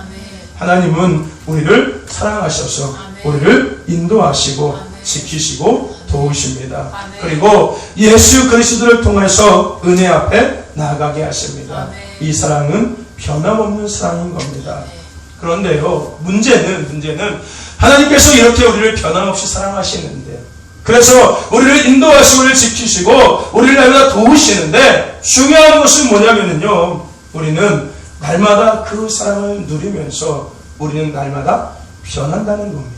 하나님은 우리를 사랑하셔서 우리를 인도하시고 지키시고 도우십니다. 그리고 예수 그리스도를 통해서 은혜 앞에 나아가게 하십니다. 이 사랑은 변함없는 사랑인 겁니다. 그런데요 문제는 하나님께서 이렇게 우리를 변함없이 사랑하시는데 그래서 우리를 인도하시고 우리를 지키시고 우리를 날마다 도우시는데 중요한 것은 뭐냐면요, 우리는 날마다 그 사랑을 누리면서 우리는 날마다 변한다는 겁니다.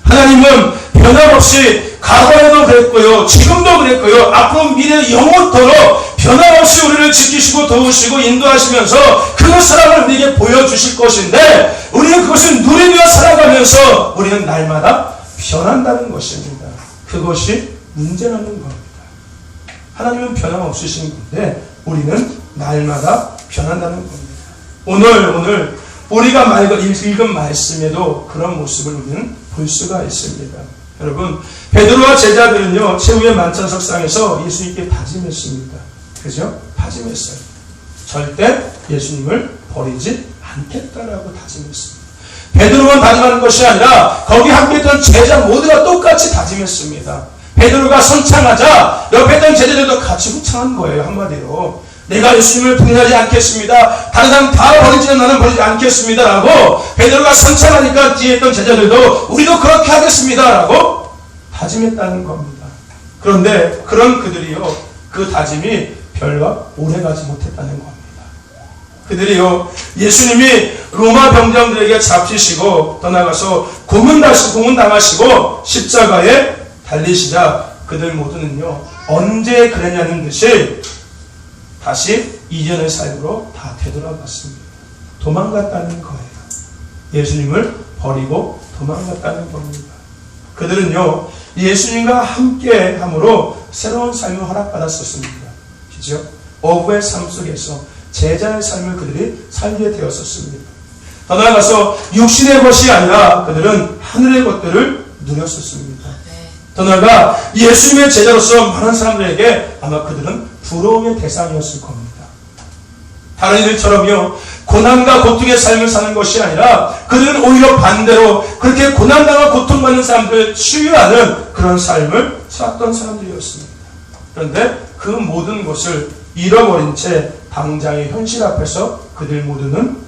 하나님은 변함없이 과거에도 그랬고요, 지금도 그랬고요, 앞으로 미래 영원토록 변함없이 우리를 지키시고 도우시고 인도하시면서 그 사랑을 우리에게 보여주실 것인데, 우리는 그것을 누리며 살아가면서 우리는 날마다 변한다는 것입니다. 그것이 문제라는 겁니다. 하나님은 변함없으신 건데 우리는 날마다 변한다는 겁니다. 오늘 우리가 읽은 말씀에도 그런 모습을 우리는 볼 수가 있습니다. 여러분, 베드로와 제자들은요, 최후의 만찬석상에서 예수님께 다짐했습니다. 그죠? 다짐했어요. 절대 예수님을 버리지 않겠다라고 다짐했습니다. 베드로만 다짐하는 것이 아니라 거기 함께했던 제자 모두가 똑같이 다짐했습니다. 베드로가 선창하자 옆에 있던 제자들도 같이 후창한 거예요. 한마디로 내가 예수님을 부인하지 않겠습니다. 다른 사람 다 버리지는 나는 버리지 않겠습니다 라고 베드로가 선창하니까 뒤에 있던 제자들도 우리도 그렇게 하겠습니다 라고 다짐했다는 겁니다. 그런데 그런 그들이요, 그 다짐이 별로 오래가지 못했다는 겁니다. 그들이요, 예수님이 로마 병정들에게 잡히시고 떠나가서 고문당하시고 십자가에 달리시자 그들 모두는요, 언제 그랬냐는 듯이 다시 이전의 삶으로 다 되돌아갔습니다. 도망갔다는 거예요. 예수님을 버리고 도망갔다는 겁니다. 그들은요, 예수님과 함께 함으로 새로운 삶을 허락받았었습니다. 그죠? 어부의 삶 속에서 제자의 삶을 그들이 살게 되었었습니다. 더 나아가서 육신의 것이 아니라 그들은 하늘의 것들을 누렸었습니다. 더 나아가 예수님의 제자로서 많은 사람들에게 아마 그들은 부러움의 대상이었을 겁니다. 다른 이들처럼요, 고난과 고통의 삶을 사는 것이 아니라 그들은 오히려 반대로 그렇게 고난당과 고통받는 사람들을 치유하는 그런 삶을 살았던 사람들이었습니다. 그런데 그 모든 것을 잃어버린 채 당장의 현실 앞에서 그들 모두는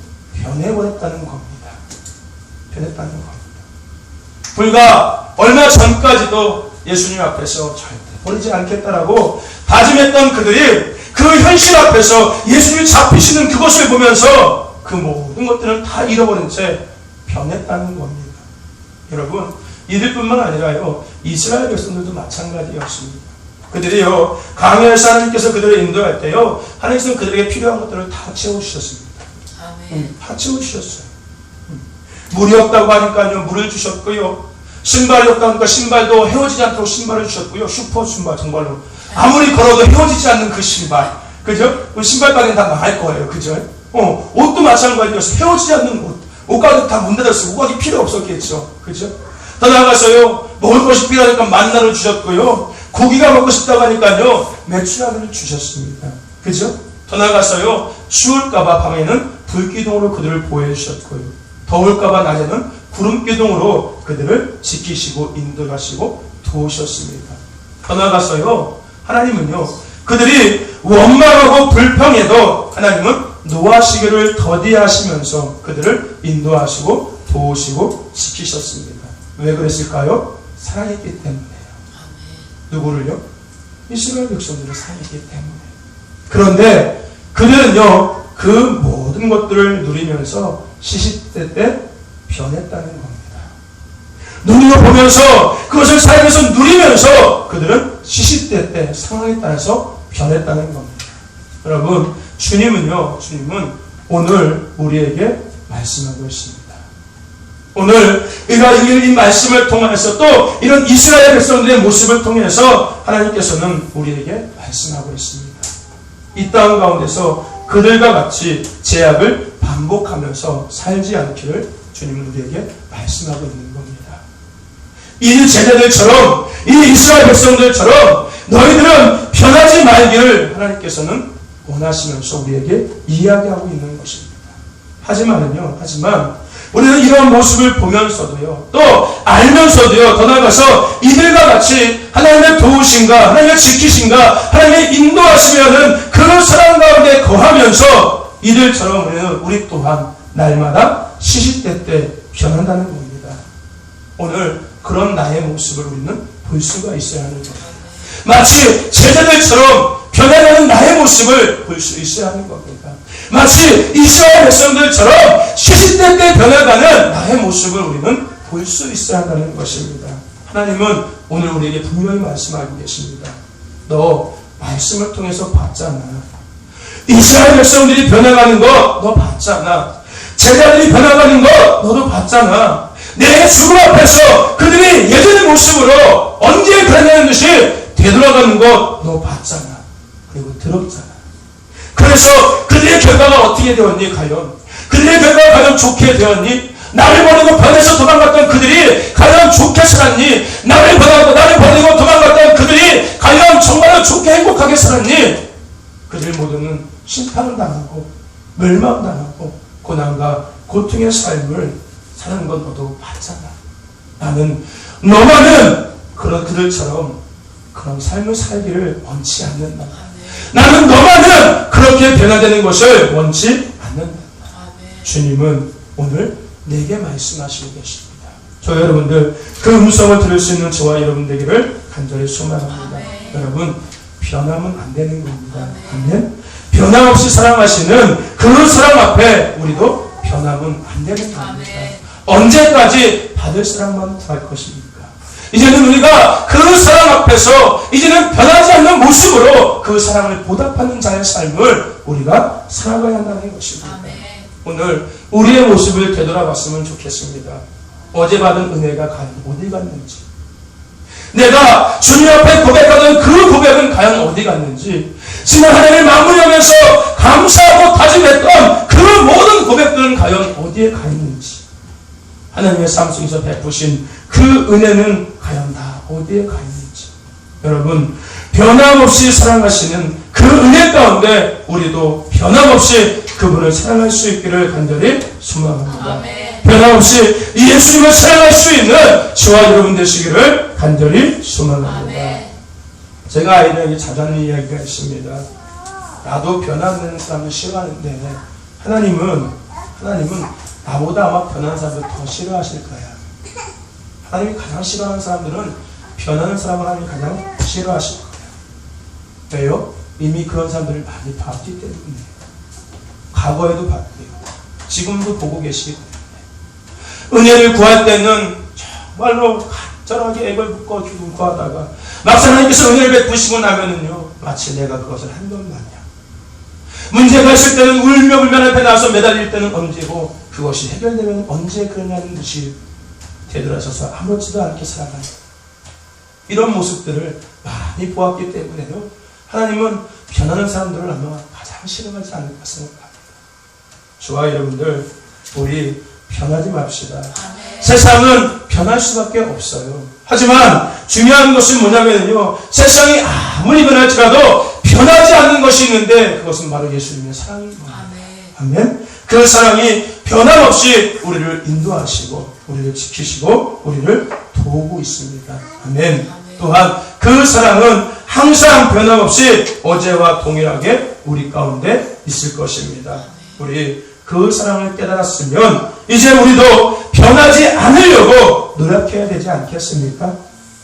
변해버렸다는 겁니다. 변했다는 겁니다. 불과 얼마 전까지도 예수님 앞에서 절대 버리지 않겠다라고 다짐했던 그들이 그 현실 앞에서 예수님이 잡히시는 그것을 보면서 그 모든 것들을 다 잃어버린 채 변했다는 겁니다. 여러분, 이들뿐만 아니라요, 이스라엘 백성들도 마찬가지였습니다. 그들이요, 강야에서 하나님께서 그들을 인도할 때요, 하나님께서 그들에게 필요한 것들을 다 채워주셨습니다. 다 채워주셨어요. 물이 없다고 하니까요, 물을 주셨고요, 신발이 없다고 하니까 신발도 헤어지지 않도록 신발을 주셨고요, 슈퍼 신발, 정말로 아무리 걸어도 헤어지지 않는 그 신발, 그죠? 신발 가게는 다 망할 거예요, 그죠? 옷도 마찬가지였어요. 헤어지지 않는 옷가게 다 문 닫았어요. 옷가게 필요 없었겠죠, 그죠? 더 나아가서요, 먹을 것이 필요하니까 만나를 주셨고요, 고기가 먹고 싶다고 하니까요, 메추라기를 주셨습니다. 그죠? 더 나아가서요, 추울까봐 밤에는 불기둥으로 그들을 보호해 주셨고요, 더울까봐 낮에는 구름기둥으로 그들을 지키시고 인도하시고 도우셨습니다. 더 나아가서요, 하나님은요, 그들이 원망하고 불평해도 하나님은 노하시기를 더디하시면서 그들을 인도하시고 도우시고 지키셨습니다. 왜 그랬을까요? 사랑했기 때문에요. 누구를요? 이스라엘 백성들을 사랑했기 때문에. 그런데 그들은요, 그 모든 것들을 누리면서 시시때 때 변했다는 겁니다. 눈으로 보면서 그것을 살면서 누리면서 그들은 시시때 때 상황에 따라서 변했다는 겁니다. 여러분, 주님은 오늘 우리에게 말씀하고 있습니다. 오늘 이 말씀을 통해서 또 이런 이스라엘 백성들의 모습을 통해서 하나님께서는 우리에게 말씀하고 있습니다. 이 땅 가운데서 그들과 같이 죄악을 반복하면서 살지 않기를 주님은 우리에게 말씀하고 있는 겁니다. 이 제자들처럼, 이 이스라엘 백성들처럼 너희들은 변하지 말기를 하나님께서는 원하시면서 우리에게 이야기하고 있는 것입니다. 하지만 우리는 이런 모습을 보면서도요, 또 알면서도요, 더 나아가서 이들과 같이 하나님의 도우심과 하나님의 지키심과 하나님의 인도하시면은 그 사랑 가운데 거하면서 이들처럼 우리 또한 날마다 시시때때 변한다는 겁니다. 오늘 그런 나의 모습을 우리는 볼 수가 있어야 하는 겁니다. 마치 제자들처럼 변해가는 나의 모습을 볼 수 있어야 하는 겁니다. 마치 이스라엘 백성들처럼 시시때때 변해가는 나의 모습을 우리는 볼 수 있어야 한다는 것입니다. 하나님은 오늘 우리에게 분명히 말씀하고 계십니다. 너 말씀을 통해서 봤잖아. 이스라엘 백성들이 변해가는 거 너 봤잖아. 제자들이 변해가는 거 너도 봤잖아. 내 죽음 앞에서 그들이 예전의 모습으로 언제 변하는 듯이 되돌아가는 거 너 봤잖아. 그리고 들었잖아. 그래서 그들의 결과가 어떻게 되었니? 과연 그들의 결과가 과연 좋게 되었니? 나를 버리고 변해서 도망갔던 그들이 과연 좋게 살았니? 나를 버리고 도망갔던 그들이 과연 정말로 좋게 행복하게 살았니? 그들 모두는 심판을 당하고 멸망당하고 고난과 고통의 삶을 사는 건 너도 봤잖아. 나는 너만은 그런 그들처럼 그런 삶을 살기를 원치 않는다. 나는 너만은 그렇게 변화되는 것을 원치 않는다. 주님은 오늘 내게 말씀하시고 계십니다. 저 여러분들 그 음성을 들을 수 있는 저와 여러분 되기를 간절히 소망합니다. 여러분 변하면 안 되는 겁니다. 아멘. 변함없이 사랑하시는 그 사랑 앞에 우리도 변하면 안 되는 겁니다. 언제까지 받을 사랑만 구할 것입니까? 이제는 우리가 그 사랑 앞에서 이제는 변하지 않는 모습으로 그 사랑을 보답하는 자의 삶을 우리가 살아가야 한다는 것입니다. 오늘 우리의 모습을 되돌아봤으면 좋겠습니다. 어제 받은 은혜가 과연 어디 갔는지, 내가 주님 앞에 고백하던 그 고백은 과연 어디 갔는지, 지난 한 해를 마무리하면서 감사하고 다짐했던 그 모든 고백들은 과연 어디에 가 있는지, 하나님의 삶 속에서 베푸신 그 은혜는 과연 다 어디에 가 있는지, 여러분 변함없이 사랑하시는 그 은혜 가운데 우리도 변함없이 그분을 사랑할 수 있기를 간절히 소망합니다. 변함없이 예수님을 사랑할 수 있는 저와 여러분 되시기를 간절히 소망합니다. 제가 아이들에게 자주 하는 이야기가 있습니다. 나도 변하는 사람을 싫어하는데 하나님은 나보다 아마 변하는 사람을 더 싫어하실 거야. 하나님이 가장 싫어하는 사람들은 변하는 사람을 하나님이 가장 싫어하실 거예요. 왜요? 이미 그런 사람들을 많이 봤기 때문에. 과거에도 봤고요. 지금도 보고 계시기 때문에. 은혜를 구할 때는 정말로 간절하게 애걸 묶어 구하다가 막상 하나님께서 은혜를 베푸시고 나면은요, 마치 내가 그것을 한 것 마냥. 문제가 있을 때는 울며 불며 앞에 나와서 매달릴 때는 언제고, 그것이 해결되면 언제 그러냐는 듯이 되돌아서서 아무렇지도 않게 살아가는 이런 모습들을 많이 보았기 때문에요, 하나님은 변하는 사람들을 아마 가장 싫어하지 않을까 생각합니다. 저와 여러분들, 우리 변하지 맙시다. 세상은 변할 수밖에 없어요. 하지만 중요한 것은 뭐냐면요, 세상이 아무리 변할지라도 변하지 않는 것이 있는데 그것은 바로 예수님의 사랑인 겁니다. 아멘. 그 사랑이 변함없이 우리를 인도하시고 우리를 지키시고 우리를 도우고 있습니다. 아멘. 또한 그 사랑은 항상 변함없이 어제와 동일하게 우리 가운데 있을 것입니다. 우리 그 사랑을 깨달았으면 이제 우리도 변하지 않으려고 노력해야 되지 않겠습니까?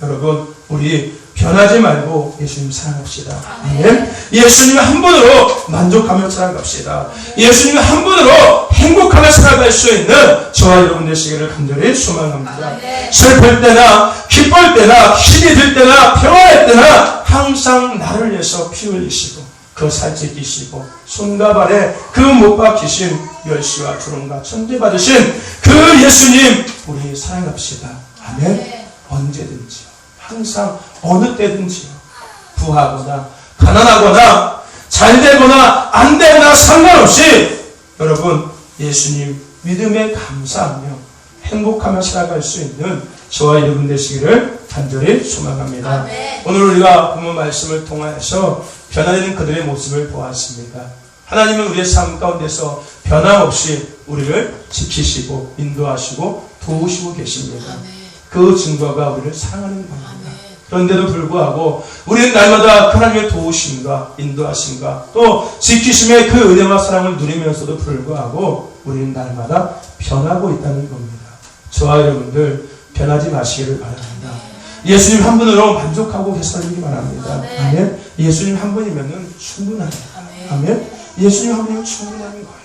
여러분, 우리 변하지 말고 예수님 사랑합시다. 아멘. 예수님 한 분으로 만족하며 살아갑시다. 예수님 한 분으로 행복하게 살아갈 수 있는 저와 여러분 되시기를 간절히 소망합니다. 슬플 때나 기쁠 때나 힘이 들 때나 평안할 때나 항상 나를 위해서 피 흘리시고 그 살찌 끼시고 손과 발에 그 못 박히신 멸시와 주름과 천대 받으신 그 예수님 우리 사랑합시다. 아멘. 언제든지요, 항상 어느 때든지요, 부하거나 가난하거나 잘되거나 안되거나 상관없이 여러분 예수님 믿음에 감사하며 행복하며 살아갈 수 있는 저와 여러분 되시기를 간절히 소망합니다. 아멘. 오늘 우리가 본문 말씀을 통하여서 변화되는 그들의 모습을 보았습니다. 하나님은 우리의 삶 가운데서 변함없이 우리를 지키시고 인도하시고 도우시고 계십니다. 아멘. 그 증거가 우리를 사랑하는 겁니다. 아멘. 그런데도 불구하고 우리는 날마다 하나님의 도우심과 인도하심과 또 지키심의 그 은혜와 사랑을 누리면서도 불구하고 우리는 날마다 변하고 있다는 겁니다. 저와 여러분들 변하지 마시기를 바랍니다. 예수님 한 분으로 만족하고 계시다는 바랍니다. 아멘. 예수님 한 분이면 충분합니다. 아멘. 예수님 한 분이면 충분한 거예요.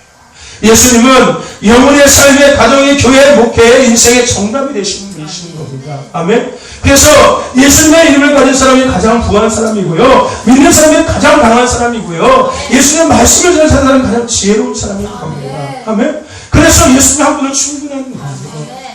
예수님은 영혼의 삶의 가정의 교회 목회의 인생의 정답이 되시는 분이신 겁니다. 아멘. 그래서 예수님의 이름을 가진 사람이 가장 부한 사람이고요, 믿는 사람이 가장 강한 사람이고요, 예수님의 말씀을 전하는 사람은 가장 지혜로운 사람일 겁니다. 아멘. 그래서 예수님 한 분은 충분한 겁니다.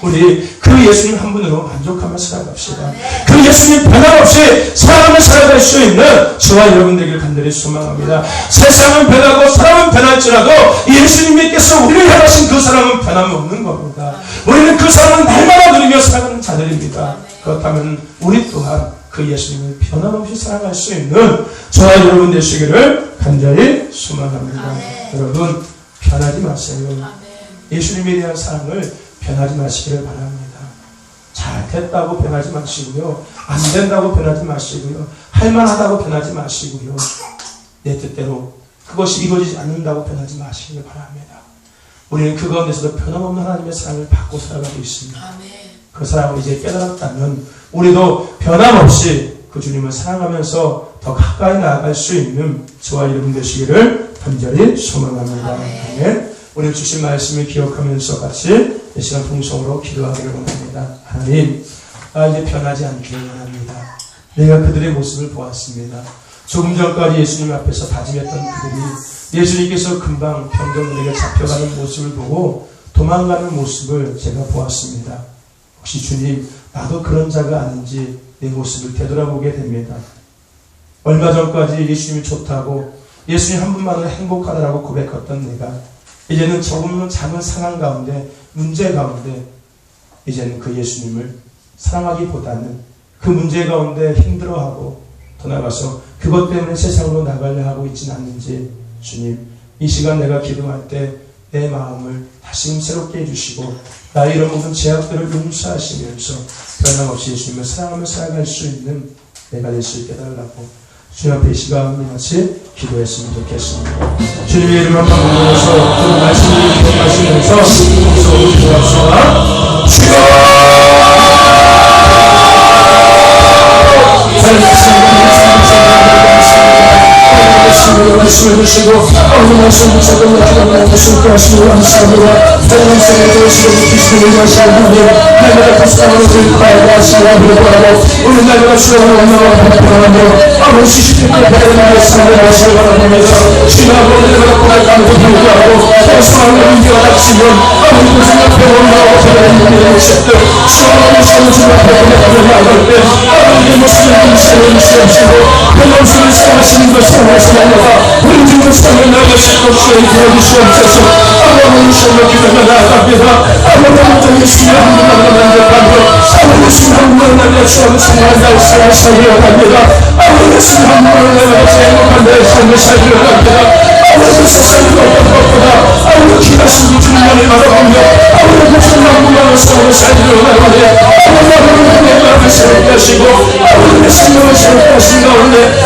우리 그 예수님 한 분으로 만족하며 살아갑시다. 그 예수님 변함없이 사랑하며 살아갈 수 있는 저와 여러분 되기를 간절히 소망합니다. 세상은 변하고 사람은 변할지라도 예수님께서 우리를 향하신 그 사랑은 변함없는 겁니다. 우리는 그 사랑을 날마다 누리며 살아가는 자들입니다. 그렇다면 우리 또한 그 예수님을 변함없이 사랑할 수 있는 저와 여러분 되시기를 간절히 소망합니다. 여러분 변하지 마세요. 예수님에 대한 사랑을 변하지 마시기를 바랍니다. 잘 됐다고 변하지 마시고요, 안 된다고 변하지 마시고요, 할만하다고 변하지 마시고요, 내 뜻대로 그것이 이루어지지 않는다고 변하지 마시기를 바랍니다. 우리는 그 가운데서도 변함없는 하나님의 사랑을 받고 살아가고 있습니다. 그 사랑을 이제 깨달았다면 우리도 변함없이 그 주님을 사랑하면서 더 가까이 나아갈 수 있는 저와 여러분 되시기를 간절히 소망합니다. 아멘. 오늘 주신 말씀을 기억하면서 같이 이 시간 통성으로 기도하기를 원합니다. 하나님, 이제 변하지 않기를 원합니다. 내가 그들의 모습을 보았습니다. 조금 전까지 예수님 앞에서 다짐했던 그들이 예수님께서 금방 병정들에게 잡혀가는 모습을 보고 도망가는 모습을 제가 보았습니다. 혹시 주님, 나도 그런 자가 아닌지 내 모습을 되돌아보게 됩니다. 얼마 전까지 예수님이 좋다고 예수님 한 분만으로 행복하다라고 고백했던 내가 이제는 조금은 작은 상황 가운데, 문제 가운데 이제는 그 예수님을 사랑하기보다는 그 문제 가운데 힘들어하고 더 나아가서 그것 때문에 세상으로 나가려 하고 있지는 않는지 주님, 이 시간 내가 기도할 때 내 마음을 다시 새롭게 해주시고 나의 이런 모든 제약들을 용서하시면서 변함없이 예수님을 사랑하며 살아갈 수 있는 내가 될 수 있게 해달라고 주님 앞에 이 시간 같이 기도했으면 좋겠습니다. 주님의 이름을 감사해서 그 말씀을 기억하시면서 기도합시다. 말씀을 주시고 어느 말씀을 적용을 하는 것을 구하시고 감사합니다. 대한민국의 도시를 지키시는 것이옵나니 날마다 그 사랑을 들고 하시고 바라고 우리 날마다 주의 원망을 바라며 아버지 주님께 배려하는 삶을 하시고 바라면서 주님 아버지를 갖고 날 감독 불구하고 소망을 인기와 닥치면 아버지 그 생각에 원망하고 배려하는 모습들 주님의 주님 앞에 보내고 나갈 때 아버지의 모습을 인식을 주시옵시고 그 모습을 사랑하시는 것을 사랑하시옵나가 우리 주님을 사랑을 나가실 것을 도와주시옵소서. 아버지 주님을 기도하며 나아갑니다. 아버지 예수님 한 분만 만족하며 아버지 예수님 한 분만 나가 주님 사랑을 날 살려 갑니다. 아버지 예수님 한 분만 나가 행복한 내 삶을 살려 갑니다. 아버지 세상의 어떤 것보다 아버지 기다시는 주님만을 바라보며 아버지 그 주님 한 분만을 삶을 살려 나가네. 아버지 내 마음을 새롭게 하시고 아버지 내 생명을 새롭게 하신 가운데